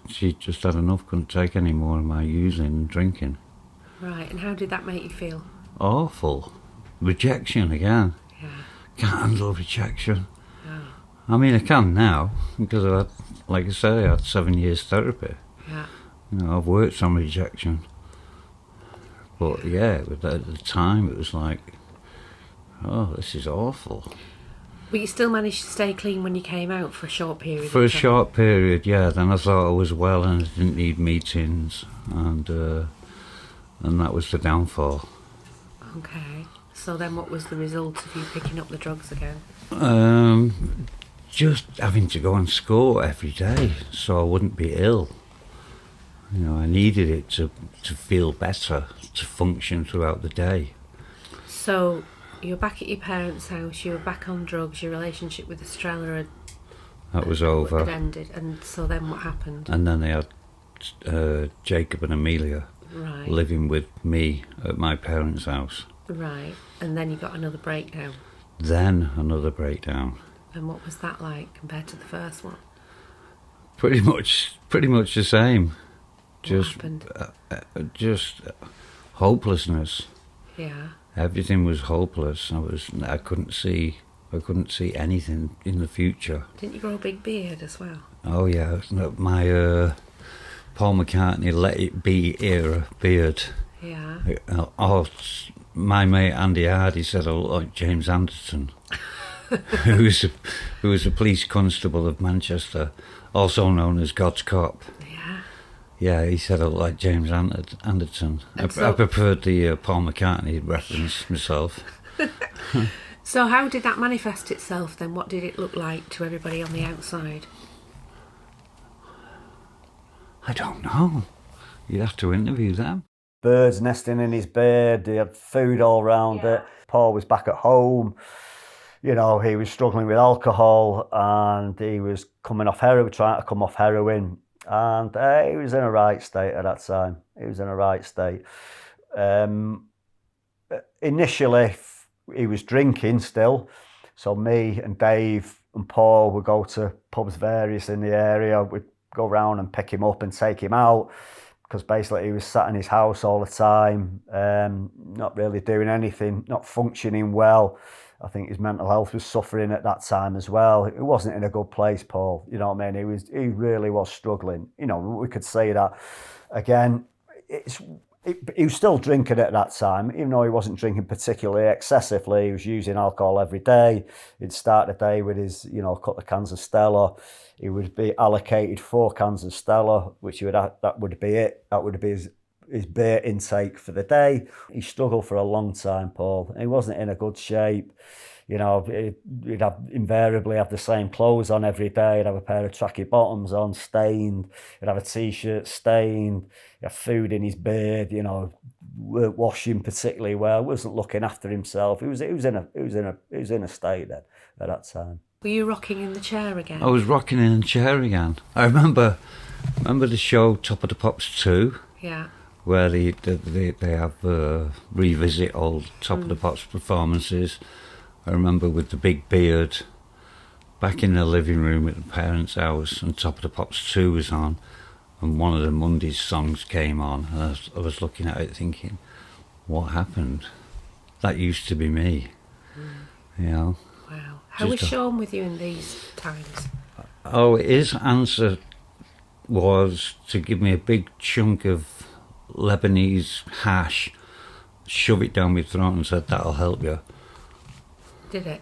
She just had enough, couldn't take any more of my using and drinking. Right, and how did that make you feel? Awful. Rejection again. Yeah. Can't handle rejection. Oh. I mean, I can now, because I had, like I say, I had 7 years therapy. Yeah. You know, I've worked on rejection. But yeah, at the time it was like, oh, this is awful. But you still managed to stay clean when you came out for a short period? For a short period, yeah. Then I thought I was well and I didn't need meetings, and that was the downfall. Okay. So then what was the result of you picking up the drugs again? Just having to go and school every day so I wouldn't be ill. You know, I needed it to feel better, to function throughout the day. So you were back at your parents' house, you were back on drugs, your relationship with Estrella that was over. Had ended, and so then what happened? And then they had Jacob and Amelia living with me at my parents' house. Right, and then you got another breakdown. Then another breakdown. And what was that like compared to the first one? Pretty much the same. What happened? Just hopelessness. Yeah. Everything was hopeless. I couldn't see anything in the future. Didn't you grow a big beard as well? Oh yeah, my Paul McCartney Let It Be era beard. Yeah. Oh, my mate Andy Hardy said I look like James Anderson, who was a police constable of Manchester, also known as God's Cop. Yeah. Yeah, he said I look like James Anderson. I preferred the Paul McCartney reference myself. So how did that manifest itself then? What did it look like to everybody on the outside? I don't know. You'd have to interview them. Birds nesting in his beard, he had food all round it. Paul was back at home. You know, he was struggling with alcohol and he was coming off heroin, trying to come off heroin. And he was in a right state at that time. He was in a right state. Initially, he was drinking still. So me and Dave and Paul would go to pubs various in the area. We'd go round and pick him up and take him out, because basically he was sat in his house all the time, not really doing anything, not functioning well. I think his mental health was suffering at that time as well. He wasn't in a good place, Paul. You know what I mean? He really was struggling. You know, we could say that. Again, He was still drinking at that time, even though he wasn't drinking particularly excessively. He was using alcohol every day. He'd start the day with his, you know, a couple of cans of Stella. He would be allocated 4 cans of Stella, which that would be it. That would be his beer intake for the day. He struggled for a long time, Paul. He wasn't in a good shape. You know, he'd invariably have the same clothes on every day. He'd have a pair of tracky bottoms on, stained. He'd have a t-shirt stained. He'd have food in his beard. You know, weren't washing particularly well. Wasn't looking after himself. He was in a state then at that time. Were you rocking in the chair again? I was rocking in the chair again. I remember the show Top of the Pops 2. Yeah. Where they have revisit old Top of the Pops performances. I remember with the big beard, back in the living room at the parents' house, and Top of the Pops 2 was on, and one of the Mondays songs came on, and I was looking at it thinking, what happened? That used to be me, you know. Wow. How was Shaun with you in these times? Oh, his answer was to give me a big chunk of Lebanese hash, shove it down my throat and said, that'll help you. Did it?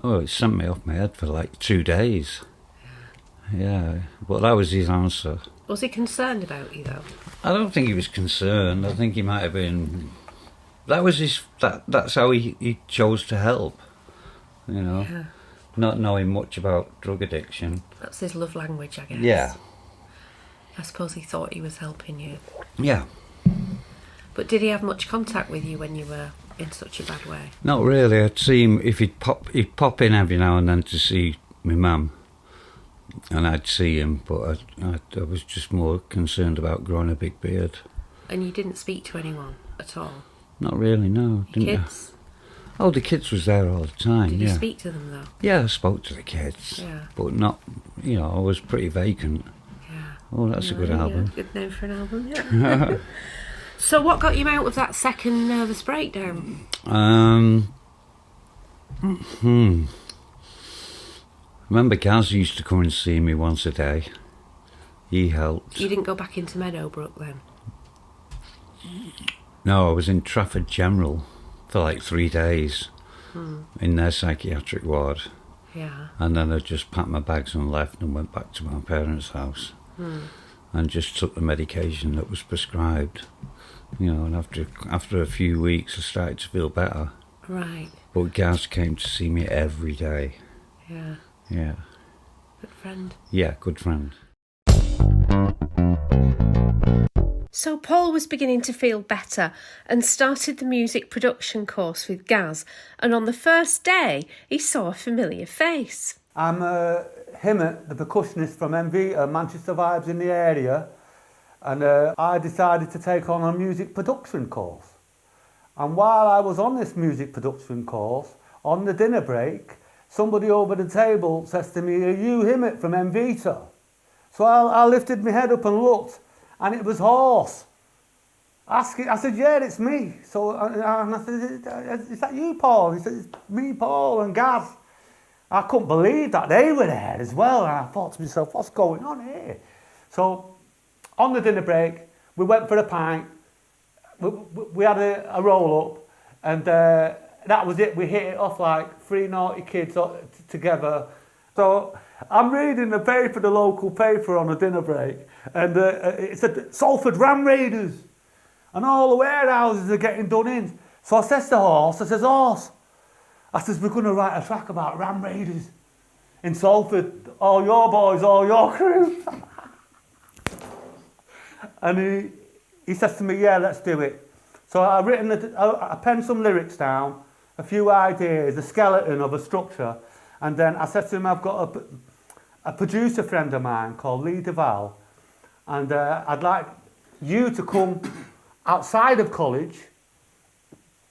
Oh, it sent me off my head for like 2 days. Yeah, but that was his answer. Was he concerned about you though? I don't think he was concerned. I think he might have been. That was his. That's how he chose to help. You know, Yeah. Not knowing much about drug addiction. That's his love language, I guess. Yeah. I suppose he thought he was helping you. Yeah. But did he have much contact with you when you were in such a bad way? Not really. I'd see him if he'd pop in every now and then to see my mum, and I'd see him, but I was just more concerned about growing a big beard. And you didn't speak to anyone at all? Not really, no. Didn't Kids? Oh, the kids was there all the time. Did yeah. you speak to them though? Yeah, I spoke to the kids. Yeah. But not, you know, I was pretty vacant. Yeah. Oh, that's a good album. Yeah, good name for an album, yeah. So what got you out of that second nervous breakdown? Remember Gaz used to come and see me once a day. He helped. You didn't go back into Meadowbrook then? No, I was in Trafford General for like 3 days in their psychiatric ward. Yeah. And then I just packed my bags and left and went back to my parents' house and just took the medication that was prescribed. You know, and after a few weeks I started to feel better. Right. But Gaz came to see me every day. Yeah. Yeah. Good friend. Yeah, good friend. So Paul was beginning to feel better and started the music production course with Gaz, and on the first day he saw a familiar face. I'm Himmett, the percussionist from MV, Manchester Vibes in the area, and I decided to take on a music production course. And while I was on this music production course, on the dinner break, somebody over the table says to me, "Are you Himmett from MV?" So I lifted my head up and looked, and it was Horse. I said, "Yeah, it's me." So and I said, "Is that you, Paul?" He said, "It's me, Paul, and Gaz." I couldn't believe that they were there as well, and I thought to myself, what's going on here? So on the dinner break, we went for a pint, we had a roll-up, and that was it. We hit it off like 3 naughty kids together. So I'm reading the paper, the local paper, on a dinner break, and it said Salford Ram Raiders, and all the warehouses are getting done in. So I says to Horse, Horse, I says, we're going to write a track about Ram Raiders in Salford, all your boys, all your crew. And he says to me, "Yeah, let's do it." So I penned some lyrics down, a few ideas, a skeleton of a structure, and then I said to him, I've got a producer friend of mine called Lee Duval, and I'd like you to come outside of college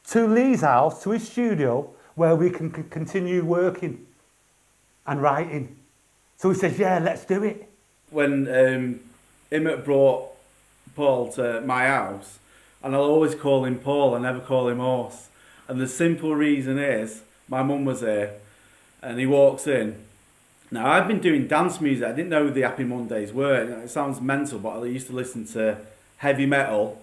to Lee's house, to his studio, where we can continue working and writing. So he says, "Yeah, let's do it." When Emmett brought Paul to my house, and I'll always call him Paul, I never call him Horse. And the simple reason is, my mum was there, and he walks in. Now, I've been doing dance music. I didn't know who the Happy Mondays were. It sounds mental, but I used to listen to heavy metal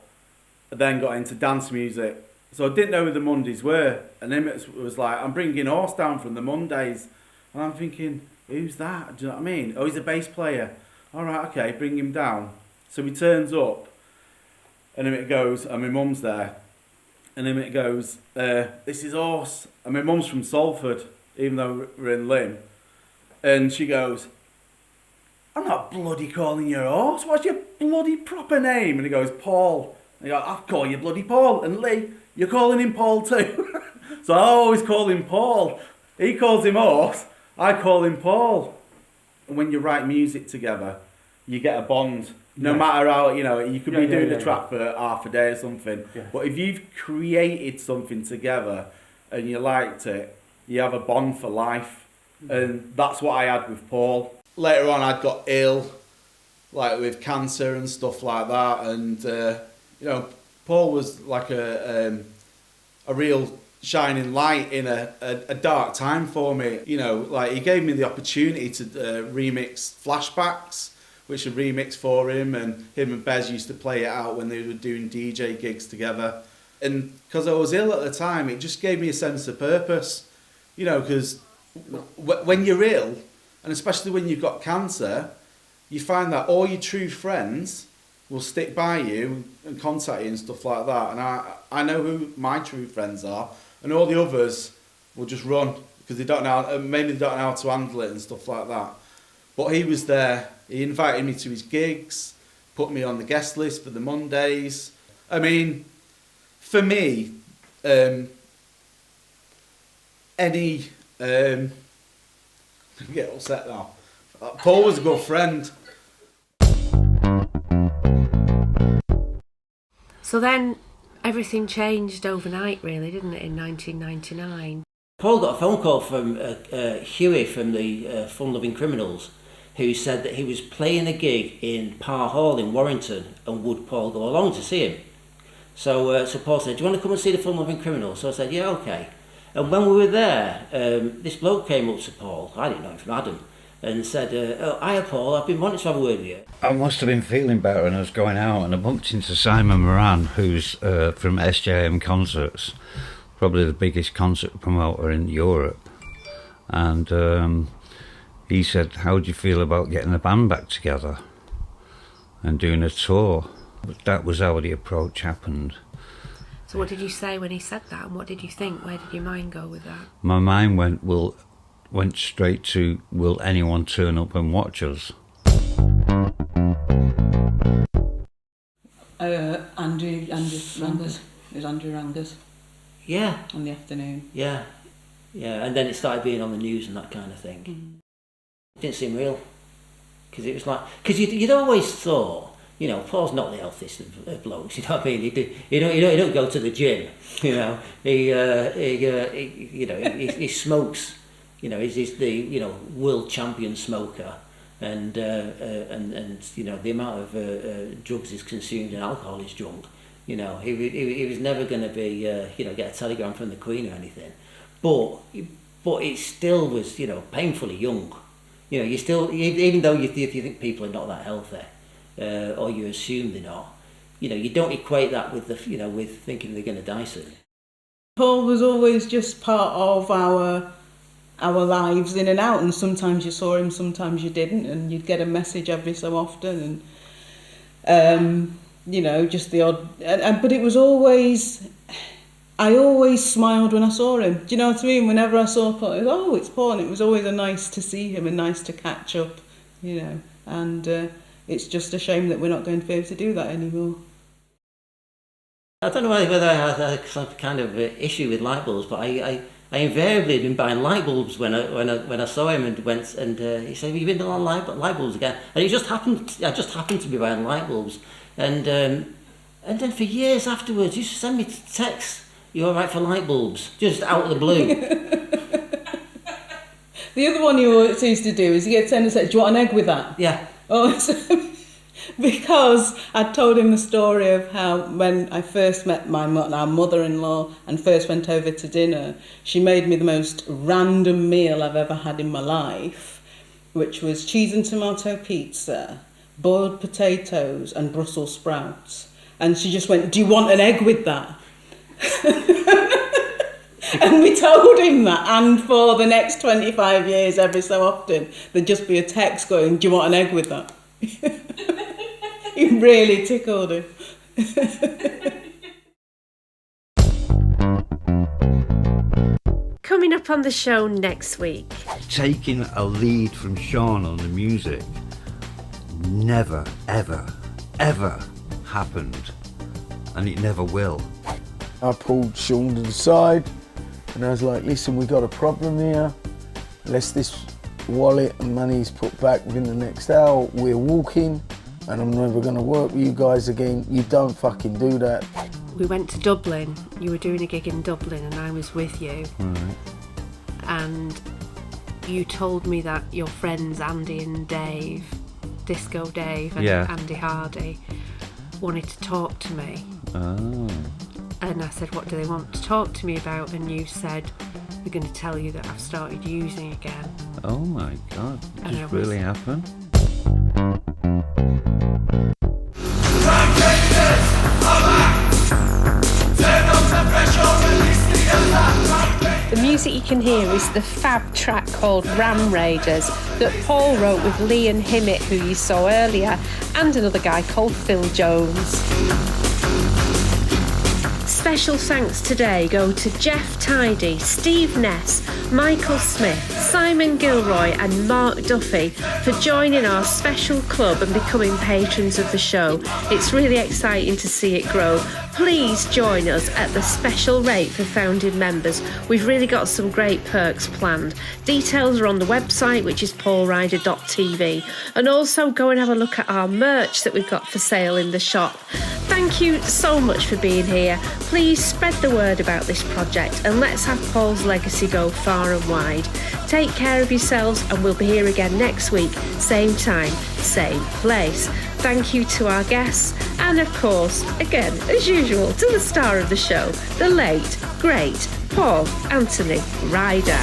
then got into dance music. So I didn't know who the Mondays were. And Emmett was like, I'm bringing Horse down from the Mondays. And I'm thinking, who's that? Do you know what I mean? Oh, he's a bass player. All right, okay, bring him down. So he turns up, and Emmett goes, and my mum's there. And Emmett goes, this is Horse. And my mum's from Salford, even though we're in Lim. And she goes, I'm not bloody calling you Horse. What's your bloody proper name? And he goes, Paul. And I go, I'll call you bloody Paul. And Lee, you're calling him Paul too. So I always call him Paul. He calls him Horse. I call him Paul. And when you write music together, you get a bond. No matter how, you know, you could be doing a track for half a day or something. Yeah. But if you've created something together and you liked it, you have a bond for life. And that's what I had with Paul. Later on, I'd got ill, like with cancer and stuff like that. And, you know, Paul was like a real shining light in a dark time for me. You know, like he gave me the opportunity to remix Flashbacks, which are remixed for him, and him and Bez used to play it out when they were doing DJ gigs together. And because I was ill at the time, it just gave me a sense of purpose. You know, because when you're ill, and especially when you've got cancer, you find that all your true friends will stick by you and contact you and stuff like that. And I know who my true friends are, and all the others will just run because they don't know, maybe they don't know how to handle it and stuff like that. But he was there. He invited me to his gigs, put me on the guest list for the Mondays. I mean, for me, any I get upset now. Paul was a good friend. So then everything changed overnight, really, didn't it, in 1999? Paul got a phone call from Huey from the Fun Loving Criminals, who said that he was playing a gig in Parr Hall in Warrington, and would Paul go along to see him? So Paul said, do you want to come and see the Fun Loving Criminals? So I said, yeah, okay. And when we were there, this bloke came up to Paul, I didn't know him from Adam, and said, oh, hiya Paul, I've been wanting to have a word with you. I must have been feeling better and I was going out, and I bumped into Simon Moran, who's from SJM Concerts, probably the biggest concert promoter in Europe. And he said, how do you feel about getting the band back together and doing a tour? That was how the approach happened. So what did you say when he said that, and what did you think? Where did your mind go with that? My mind went straight to, will anyone turn up and watch us? Andrew Rangers. It was Andrew Rangers. Yeah. On the afternoon. Yeah. Yeah, and then it started being on the news and that kind of thing. It didn't seem real. Because it was like, because you'd always thought, you know, Paul's not the healthiest of blokes, you know what I mean? He don't go to the gym, you know. He smokes, you know, he's the, you know, world champion smoker, and you know, the amount of drugs he's consumed and alcohol he's drunk, you know, he was never going to be, you know, get a telegram from the Queen or anything, but it still was, you know, painfully young, you know. You still, even though you think people are not that healthy, or you assume they're not, you know, you don't equate that with the, you know, with thinking they're going to die soon. Paul was always just part of our lives, in and out, and sometimes you saw him, sometimes you didn't, and you'd get a message every so often, and you know, just the odd, but it was always, I always smiled when I saw him. Do you know what I mean? Whenever I saw Paul, it was, oh, it's Paul, and it was always nice to see him and nice to catch up, you know, and it's just a shame that we're not going to be able to do that anymore. I don't know whether I had some kind of issue with light bulbs, but I invariably had been buying light bulbs when I saw him, and went, and he said, "Have you been buying light bulbs again?" And I just happened to be buying light bulbs, and then for years afterwards, he used to send me texts, "You all right for light bulbs?" Just out of the blue. The other one he always used to do is he'd send us, "Do you want an egg with that?" Yeah. Oh, because I told him the story of how when I first met our mother-in-law and first went over to dinner, she made me the most random meal I've ever had in my life, which was cheese and tomato pizza, boiled potatoes and Brussels sprouts. And she just went, do you want an egg with that? And we told him that, and for the next 25 years, every so often, there'd just be a text going, do you want an egg with that? It really tickled him. Coming up on the show next week. Taking a lead from Shaun on the music never, ever, ever happened, and it never will. I pulled Shaun to the side and I was like, listen, we got a problem here. Unless this wallet and money is put back within the next hour, we're walking, and I'm never going to work with you guys again. You don't fucking do that. We went to Dublin. You were doing a gig in Dublin and I was with you. Right. And you told me that your friends Andy and Dave, Disco Dave and Andy Hardy, wanted to talk to me. Oh. And I said, what do they want to talk to me about? And you said, they're going to tell you that I've started using again. Oh my God, And did I this was- really happen? The music you can hear is the fab track called Ram Raiders that Paul wrote with Lee and Himmett, who you saw earlier, and another guy called Phil Jones. Special thanks today go to Jeff Tidy, Steve Ness, Michael Smith, Simon Gilroy and Mark Duffy for joining our special club and becoming patrons of the show. It's really exciting to see it grow. Please join us at the special rate for founding members. We've really got some great perks planned. Details are on the website, which is paulryder.tv. And also go and have a look at our merch that we've got for sale in the shop. Thank you so much for being here. Please spread the word about this project and let's have Paul's legacy go far and wide. Take care of yourselves and we'll be here again next week, same time, same place. Thank you to our guests and of course, again, as usual, to the star of the show, the late, great Paul Anthony Ryder.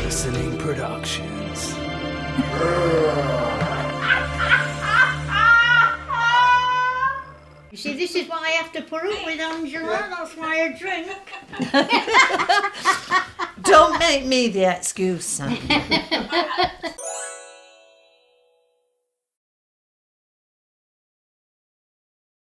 Listening Productions. You see, this is what I have to put up with, Angela. That's why I drink. Don't make me the excuse, Sam.